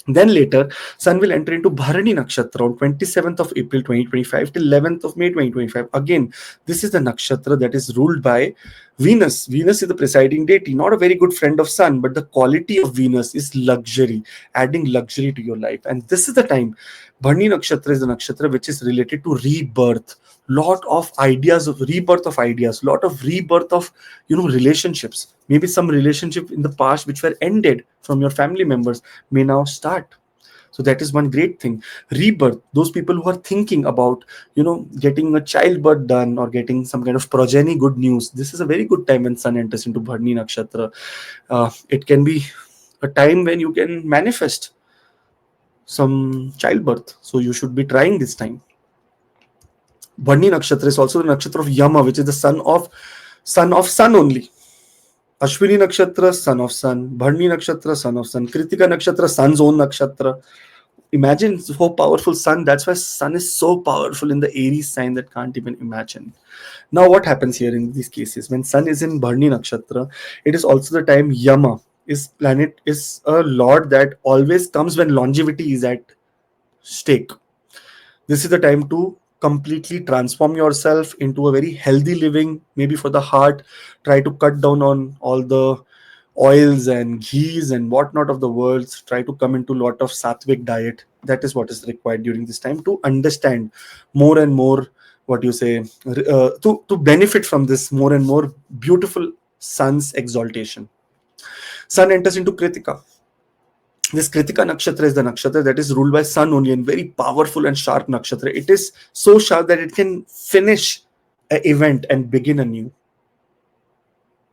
S2: Then later, Sun will enter into Bharani Nakshatra on 27th of April 2025 till 11th of May 2025. Again, this is the Nakshatra that is ruled by Venus. Venus is the presiding deity, not a very good friend of Sun, but the quality of Venus is luxury, adding luxury to your life. And this is the time, Bharani Nakshatra is the Nakshatra which is related to rebirth. Lot of ideas of rebirth of ideas, lot of rebirth of relationships. Maybe some relationship in the past which were ended from your family members may now start. So that is one great thing. Rebirth, those people who are thinking about getting a childbirth done or getting some kind of progeny good news, this is a very good time when sun enters into Bharani Nakshatra. It can be a time when you can manifest some childbirth, so you should be trying this time. Bharani Nakshatra is also the nakshatra of Yama, which is the son of sun only. Ashwini Nakshatra, son of sun. Bharani Nakshatra, son of sun. Kritika Nakshatra, sun's own nakshatra. Imagine how powerful sun. That's why sun is so powerful in the Aries sign that can't even imagine. Now, what happens here in these cases? When sun is in Bharani Nakshatra, it is also the time Yama is a lord that always comes when longevity is at stake. This is the time to completely transform yourself into a very healthy living, maybe for the heart. Try to cut down on all the oils and ghees and whatnot of the world. Try to come into a lot of sattvic diet. That is what is required during this time to understand more and more, what you say, to benefit from this more and more beautiful sun's exaltation. Sun enters into Kritika. This Kritika Nakshatra is the nakshatra that is ruled by sun only, and very powerful and sharp nakshatra. It is so sharp that it can finish an event and begin anew.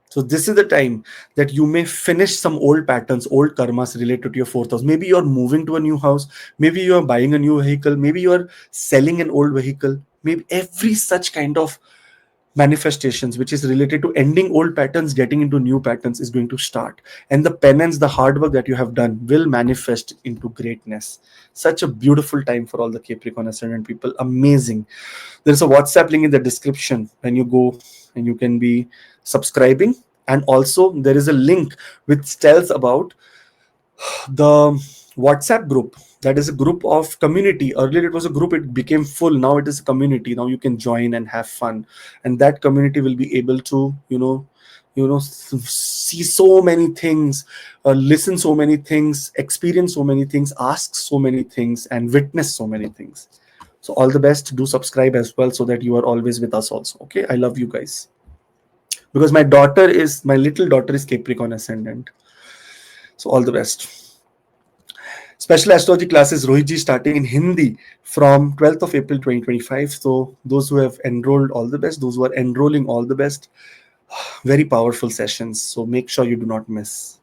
S2: So this is the time that you may finish some old patterns, old karmas related to your fourth house. Maybe you're moving to a new house. Maybe you're buying a new vehicle. Maybe you're selling an old vehicle. Maybe every such kind of manifestations which is related to ending old patterns, getting into new patterns is going to start, and the penance, the hard work that you have done will manifest into greatness. Such a beautiful time for all the Capricorn ascendant people. Amazing. There's a WhatsApp link in the description when you go, and you can be subscribing, and also there is a link which tells about the WhatsApp group That is a group of community. Earlier it was a group, it became full. Now it is a community. Now you can join and have fun, and that community will be able to, see so many things, listen so many things, experience so many things, ask so many things, and witness so many things. So all the best. Do subscribe as well so that you are always with us also. Okay, I love you guys, because my little daughter is Capricorn ascendant. So all the best. Special astrology classes, Rohitji, starting in Hindi from 12th of April 2025. So those who have enrolled, all the best. Those who are enrolling, all the best. Very powerful sessions. So make sure you do not miss.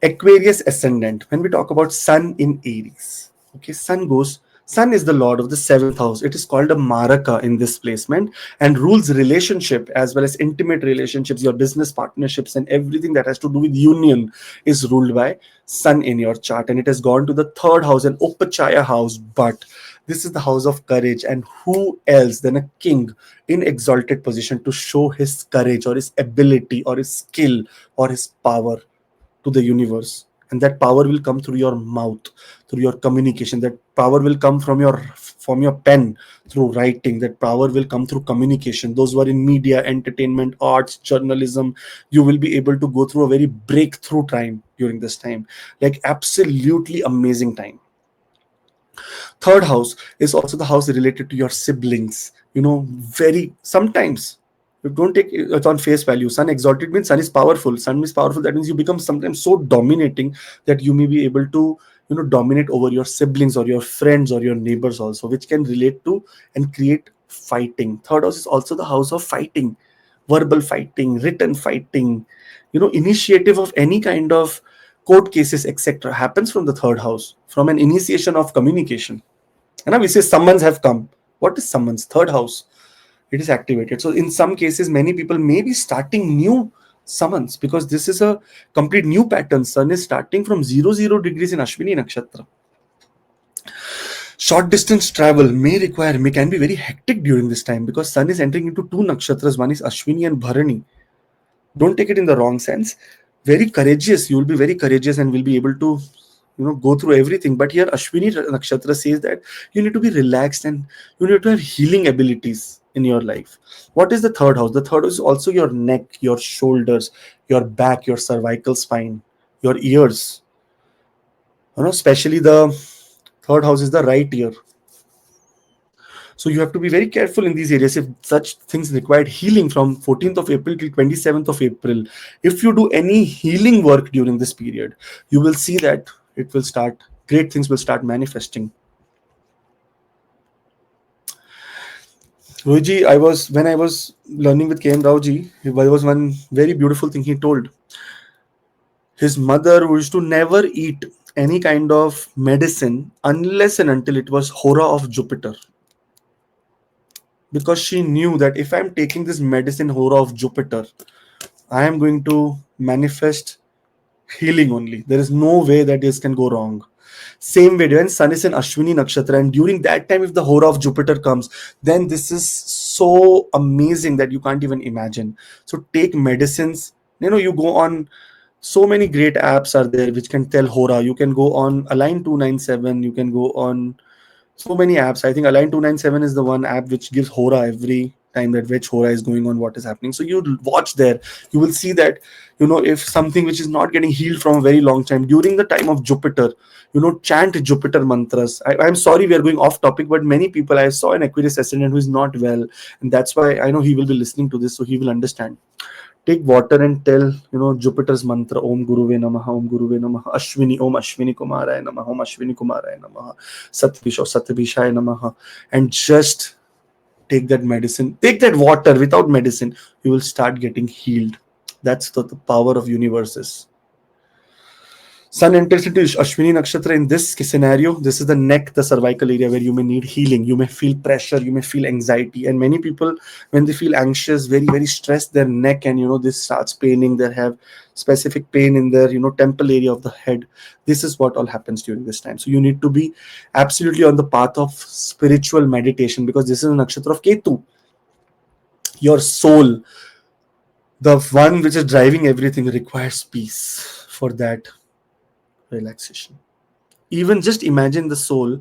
S2: Aquarius ascendant. When we talk about Sun in Aries, okay, Sun is the lord of the seventh house. It is called a Maraka in this placement, and rules relationship as well as intimate relationships, your business partnerships, and everything that has to do with union is ruled by Sun in your chart. And it has gone to the third house, an Upachaya house, but this is the house of courage. And who else than a king in exalted position to show his courage or his ability or his skill or his power to the universe? And that power will come through your mouth, through your communication. That power will come from your pen, through writing. That power will come through communication. Those who are in media, entertainment, arts, journalism, you will be able to go through a very breakthrough time during this time, like absolutely amazing time. Third house is also the house related to your siblings. Very sometimes you don't take it on face value. Sun exalted means sun is powerful. Sun is powerful. That means you become sometimes so dominating that you may be able to, dominate over your siblings or your friends or your neighbors also, which can relate to and create fighting. Third house is also the house of fighting, verbal fighting, written fighting, initiative of any kind of court cases, etc., happens from the third house, from an initiation of communication. And now we say summons have come. What is summons? Third house. It is activated. So in some cases, many people may be starting new summons, because this is a complete new pattern. Sun is starting from 00 degrees in Ashwini Nakshatra. Short distance travel can be very hectic during this time, because Sun is entering into two nakshatras. One is Ashwini and Bharani. Don't take it in the wrong sense. Very courageous. You will be very courageous and will be able to, go through everything. But here Ashwini Nakshatra says that you need to be relaxed and you need to have healing abilities in your life. What is the third house? The third house is also your neck, your shoulders, your back, your cervical spine, your ears. Especially the third house is the right ear. So you have to be very careful in these areas if such things required healing from 14th of April till 27th of April. If you do any healing work during this period, you will see that great things will start manifesting. Rohiji, when I was learning with KM Raoji, there was one very beautiful thing he told. His mother used to never eat any kind of medicine unless and until it was Hora of Jupiter, because she knew that if I'm taking this medicine Hora of Jupiter, I am going to manifest healing only. There is no way that this can go wrong. Same way, when Sun is in Ashwini Nakshatra, and during that time, if the Hora of Jupiter comes, then this is so amazing that you can't even imagine. So take medicines. You go on, so many great apps are there which can tell Hora. You can go on Align 297. You can go on so many apps. I think Align 297 is the one app which gives Hora every time that which Hora is going on, what is happening. So you watch there, you will see that, if something which is not getting healed from a very long time during the time of Jupiter, chant Jupiter mantras. I'm sorry we are going off topic, but many people, I saw an Aquarius ascendant who is not well, and that's why I know he will be listening to this, so he will understand. Take water and tell, Jupiter's mantra, Om Guruve Namaha, Om Guruve Namaha, Ashwini, Om Ashwini Kumaraya Namaha, Om Ashwini Kumaraya Namaha, Satvishaya Namaha, and just take that medicine, take that water without medicine, you will start getting healed. That's the power of universes. Sun enters into Ashwini Nakshatra in this scenario. This is the neck, the cervical area where you may need healing. You may feel pressure, you may feel anxiety. And many people, when they feel anxious, very, very stressed, their neck and, this starts paining. They have specific pain in their, temple area of the head. This is what all happens during this time. So you need to be absolutely on the path of spiritual meditation, because this is a nakshatra of Ketu. Your soul, the one which is driving everything, requires peace for that relaxation. Even just imagine the soul,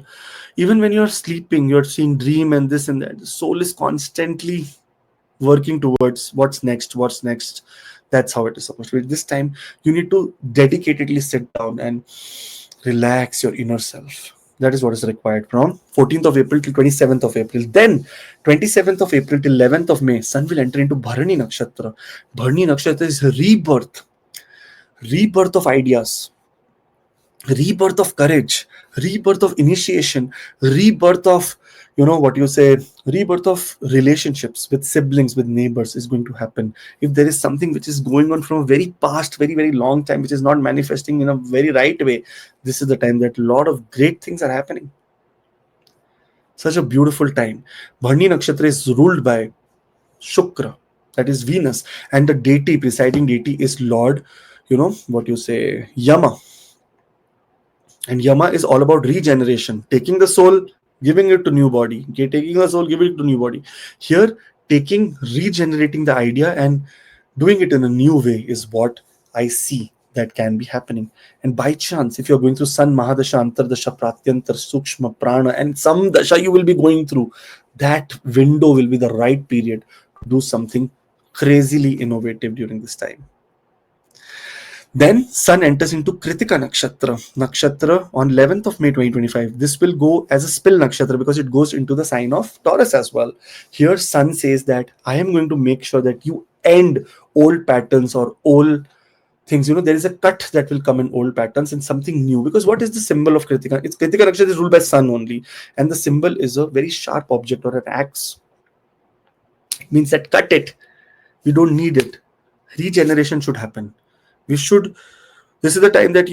S2: even when you're sleeping, you're seeing dream and this and that. The soul is constantly working towards what's next, what's next. That's how it is supposed to be. This time, you need to dedicatedly sit down and relax your inner self. That is what is required from 14th of April till 27th of April. Then 27th of April till 11th of May, Sun will enter into Bharani Nakshatra. Bharani Nakshatra is rebirth, rebirth of ideas, rebirth of courage, rebirth of initiation, rebirth of, what you say, rebirth of relationships with siblings, with neighbors is going to happen. If there is something which is going on from a very past, very, very long time, which is not manifesting in a very right way, this is the time that a lot of great things are happening. Such a beautiful time. Bharani Nakshatra is ruled by Shukra, that is Venus, and the deity, presiding deity is Lord, what you say, Yama. And Yama is all about regeneration, taking the soul, giving it to new body. Okay, taking the soul, giving it to new body. Here, regenerating the idea and doing it in a new way is what I see that can be happening. And by chance, if you're going through Sun Mahadasha, Antardasha, Pratyantar, Sukshma, Prana, and some Dasha you will be going through, that window will be the right period to do something crazily innovative during this time. Then Sun enters into Kritika Nakshatra on 11th of May 2025. This will go as a spill Nakshatra because it goes into the sign of Taurus as well. Here Sun says that I am going to make sure that you end old patterns or old things. There is a cut that will come in old patterns and something new. Because what is the symbol of Kritika? It's Kritika Nakshatra is ruled by Sun only. And the symbol is a very sharp object or an axe. It means that cut it. We don't need it. Regeneration should happen. This is the time that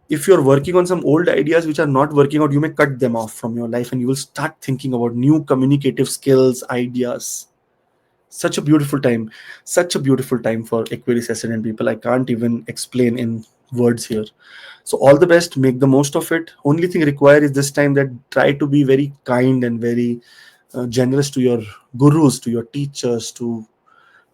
S2: if you're working on some old ideas which are not working out, you may cut them off from your life and you will start thinking about new communicative skills, ideas. Such a beautiful time for Aquarius ascendant people. I can't even explain in words here. So all the best, make the most of it. Only thing required is this time that try to be very kind and very generous to your gurus, to your teachers, to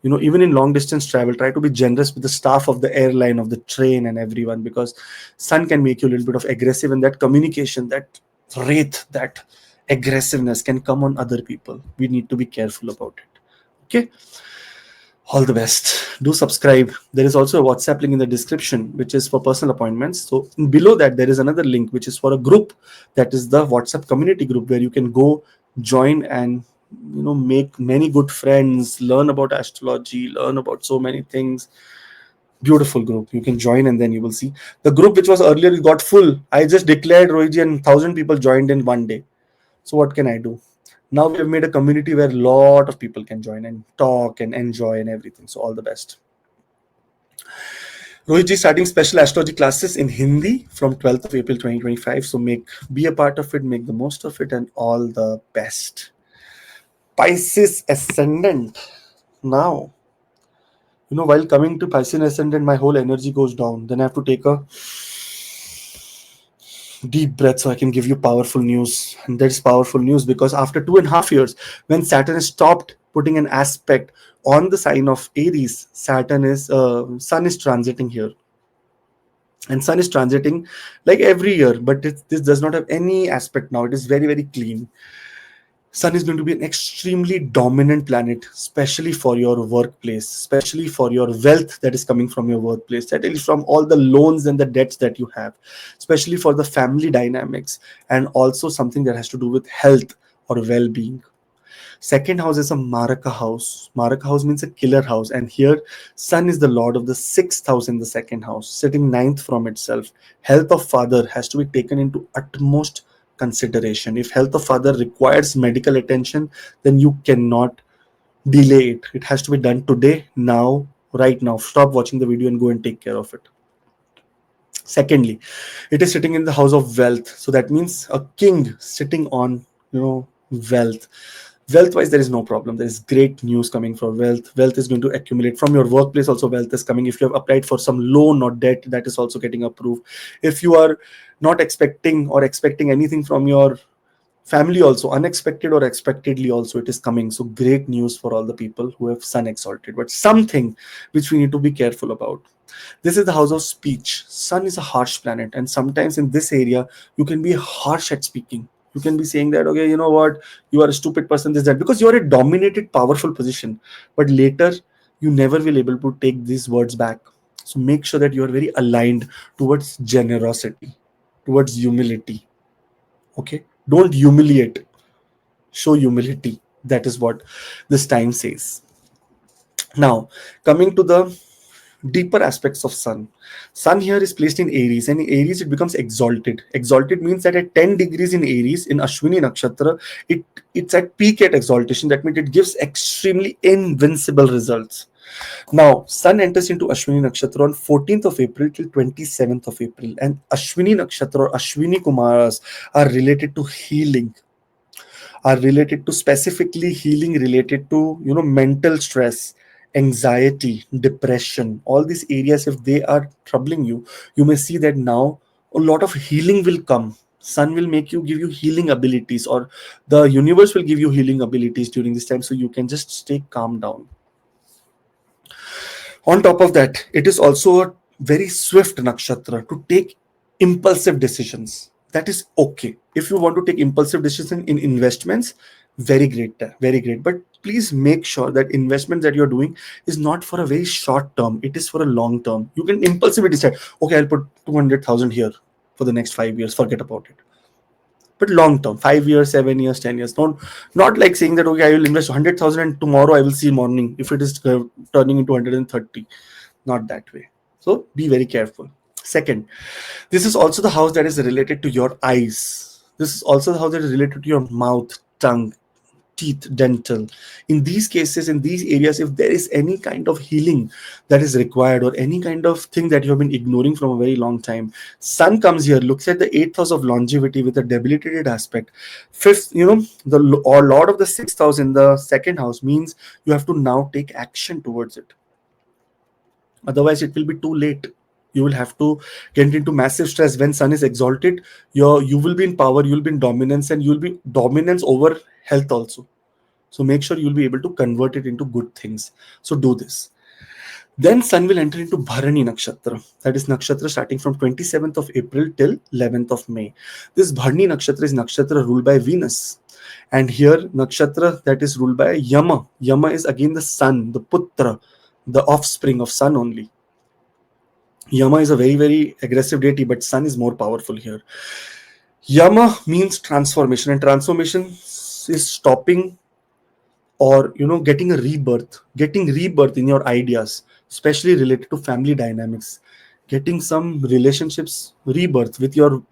S2: even in long distance travel, try to be generous with the staff of the airline, of the train, and everyone, because Sun can make you a little bit of aggressive, and that communication, that wraith, that aggressiveness can come on other people. We need to be careful about it. Okay, all the best. Do subscribe. There is also a WhatsApp link in the description which is for personal appointments. So below that there is another link which is for a group, that is the WhatsApp community group, where you can go join and make many good friends, learn about astrology, learn about so many things. Beautiful group. You can join and then you will see. The group which was earlier got full. I just declared Rohiji and 1,000 people joined in one day. So what can I do? Now we have made a community where a lot of people can join and talk and enjoy and everything. So all the best. Rohit starting special astrology classes in Hindi from 12th of April 2025. So be a part of it, make the most of it, and all the best. Pisces ascendant. Now, while coming to Pisces ascendant, my whole energy goes down. Then I have to take a deep breath so I can give you powerful news. And that's powerful news because after 2.5 years, when Saturn has stopped putting an aspect on the sign of Aries, Sun is transiting here. And Sun is transiting like every year, but this does not have any aspect now. It is very, very clean. Sun is going to be an extremely dominant planet, especially for your workplace, especially for your wealth that is coming from your workplace, that is from all the loans and the debts that you have, especially for the family dynamics, and also something that has to do with health or well-being. Second house is a Maraka house. Maraka house means a killer house. And here, Sun is the lord of the 6th house in the second house, sitting 9th from itself. Health of father has to be taken into utmost consideration. If health of father requires medical attention, then you cannot delay it. It has to be done today, now, right now. Stop watching the video and go and take care of it. Secondly, it is sitting in the house of wealth. So that means a king sitting on, wealth. Wealth wise, there is no problem. There is great news coming for wealth. Wealth is going to accumulate from your workplace. Also, wealth is coming. If you have applied for some loan or debt, that is also getting approved. If you are not expecting anything from your Family also, unexpected or expectedly also, it is coming. So great news for all the people who have sun exalted. But something which we need to be careful about. This is the house of speech. Sun is a harsh planet, and sometimes in this area, you can be harsh at speaking. You can be saying that, okay, you know what, you are a stupid person, this, that, because you are a dominated, powerful position. But later, you never will able to take these words back. So make sure that you are very aligned towards generosity, towards humility. Okay, don't humiliate, show humility. That is what this time says. Now, coming to the deeper aspects of sun. Sun here is placed in Aries, and in Aries it becomes exalted. Exalted means that at 10 degrees in Aries, in Ashwini Nakshatra, it's at peak at exaltation. That means it gives extremely invincible results. Now, Sun enters into Ashwini Nakshatra on 14th of April till 27th of April, and Ashwini Nakshatra or Ashwini Kumaras are related to healing, are related to specifically healing related to, mental stress, anxiety, depression, all these areas. If they are troubling you, you may see that now a lot of healing will come. Sun will make you, give you healing abilities, or the universe will give you healing abilities during this time, so you can just stay calm down. On top of that, it is also a very swift nakshatra to take impulsive decisions. That is okay. If you want to take impulsive decisions in investments, very great, very great. But please make sure that investment that you're doing is not for a very short term. It is for a long term. You can impulsively decide, okay, I'll put 200,000 here for the next 5 years. Forget about it. But long term, 5 years, 7 years, 10 years. Don't, not like saying that, okay, I will invest 100,000 and tomorrow I will see morning if it is turning into 130. Not that way. So be very careful. Second, this is also the house that is related to your eyes. This is also the house that is related to your mouth, tongue, teeth, dental. In these cases, in these areas, if there is any kind of healing that is required, or any kind of thing that you have been ignoring from a very long time, Sun comes here, looks at the eighth house of longevity with a debilitated aspect. Fifth, the or Lord of the sixth house in the second house means you have to now take action towards it. Otherwise, it will be too late. You will have to get into massive stress. When Sun is exalted, you will be in power, you will be in dominance, and you will be dominance over health also. So make sure you'll be able to convert it into good things. So do this. Then Sun will enter into Bharani Nakshatra. That is Nakshatra starting from 27th of April till 11th of May. This Bharani Nakshatra is Nakshatra ruled by Venus. And here Nakshatra that is ruled by Yama. Yama is again the Sun, the Putra, the offspring of Sun only. Yama is a very, very aggressive deity, but Sun is more powerful here. Yama means transformation, and transformation is stopping, or getting rebirth in your ideas, especially related to family dynamics, getting some relationships rebirth with your,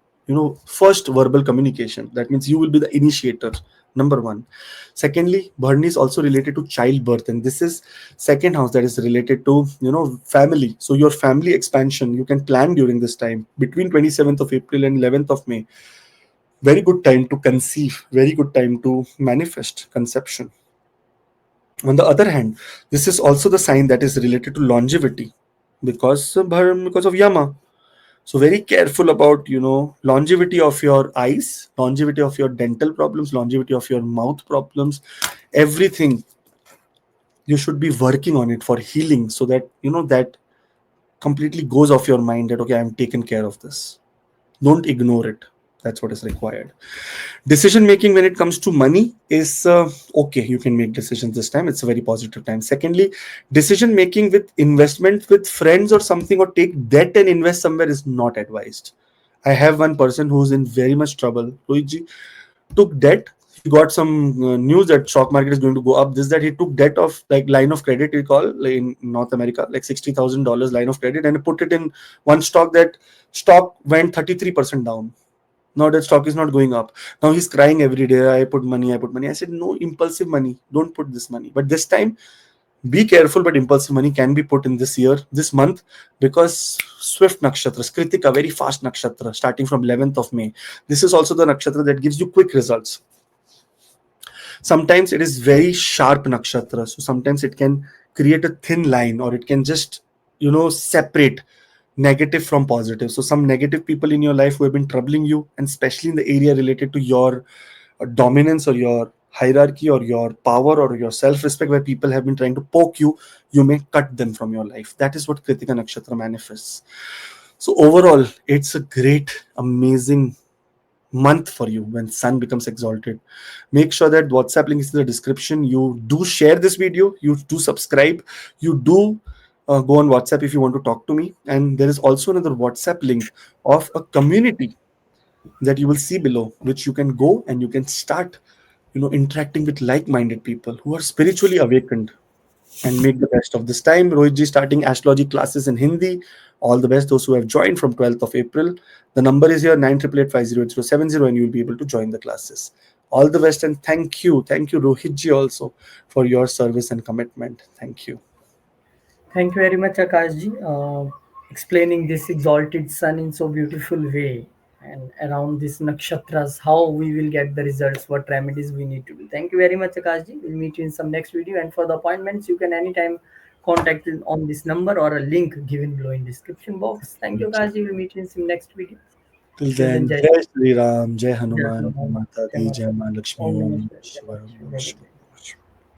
S2: first verbal communication. That means you will be the initiator, number one. Secondly, Bharni is also related to childbirth, and this is second house that is related to, family. So your family expansion you can plan during this time between 27th of April and 11th of May. Very good time to conceive, very good time to manifest conception. On the other hand, this is also the sign that is related to longevity, because of Yama. So very careful about, longevity of your eyes, longevity of your dental problems, longevity of your mouth problems, everything. You should be working on it for healing, so that that completely goes off your mind, that okay, I'm taken care of this. Don't ignore it. That's what is required. Decision making when it comes to money is okay. You can make decisions this time. It's a very positive time. Secondly, decision making with investment with friends or something, or take debt and invest somewhere, is not advised. I have one person who's in very much trouble. Luigi took debt. He got some news that stock market is going to go up. This, that, he took debt of, like, line of credit, we call, like, in North America, like $60,000 line of credit, and he put it in one stock. That stock went 33% down. Now that stock is not going up. Now he's crying every day, I put money, I put money. I said, no, impulsive money, don't put this money. But this time, be careful. But impulsive money can be put in this year, this month, because swift nakshatra, Kritika, very fast nakshatra, starting from 11th of May. This is also the nakshatra that gives you quick results. Sometimes it is very sharp nakshatra, so sometimes it can create a thin line, or it can just, separate negative from positive. So some negative people in your life who have been troubling you, and especially in the area related to your dominance or your hierarchy or your power or your self-respect, where people have been trying to poke you, you may cut them from your life. That is what Kritika Nakshatra manifests. So overall, it's a great, amazing month for you when Sun becomes exalted. Make sure that WhatsApp link is in the description. You do share this video, you do subscribe, you do go on WhatsApp if you want to talk to me. And there is also another WhatsApp link of a community that you will see below, which you can go and you can start, interacting with like-minded people who are spiritually awakened, and make the best of this time. Rohit ji starting astrology classes in Hindi. All the best those who have joined from 12th of April. The number is here 9888508070, and you'll be able to join the classes. All the best, and thank you Rohit ji also for your service and commitment. Thank you.
S1: Thank you very much, Akashji, explaining this exalted sun in so beautiful way, and around these nakshatras, how we will get the results, what remedies we need to do. Thank you very much, Akashji. We'll meet you in some next video. And for the appointments, you can anytime contact on this number or a link given below in description box. Thank you, Akashji. We'll meet you in some next video.
S2: Till
S1: Till then,
S2: then,
S1: Jai
S2: Jai Shri Ram, Jai
S1: Jai
S2: Hanuman, Jai
S1: Hanuman,
S2: Mata
S1: Jai
S2: Di,
S1: Mata,
S2: Jai Ma Lakshmi,
S1: Om Namah
S2: Om
S1: Shivaya, Jai
S2: Shivaya,
S1: Mata
S2: Om
S1: Shivaya.
S2: Shivaya.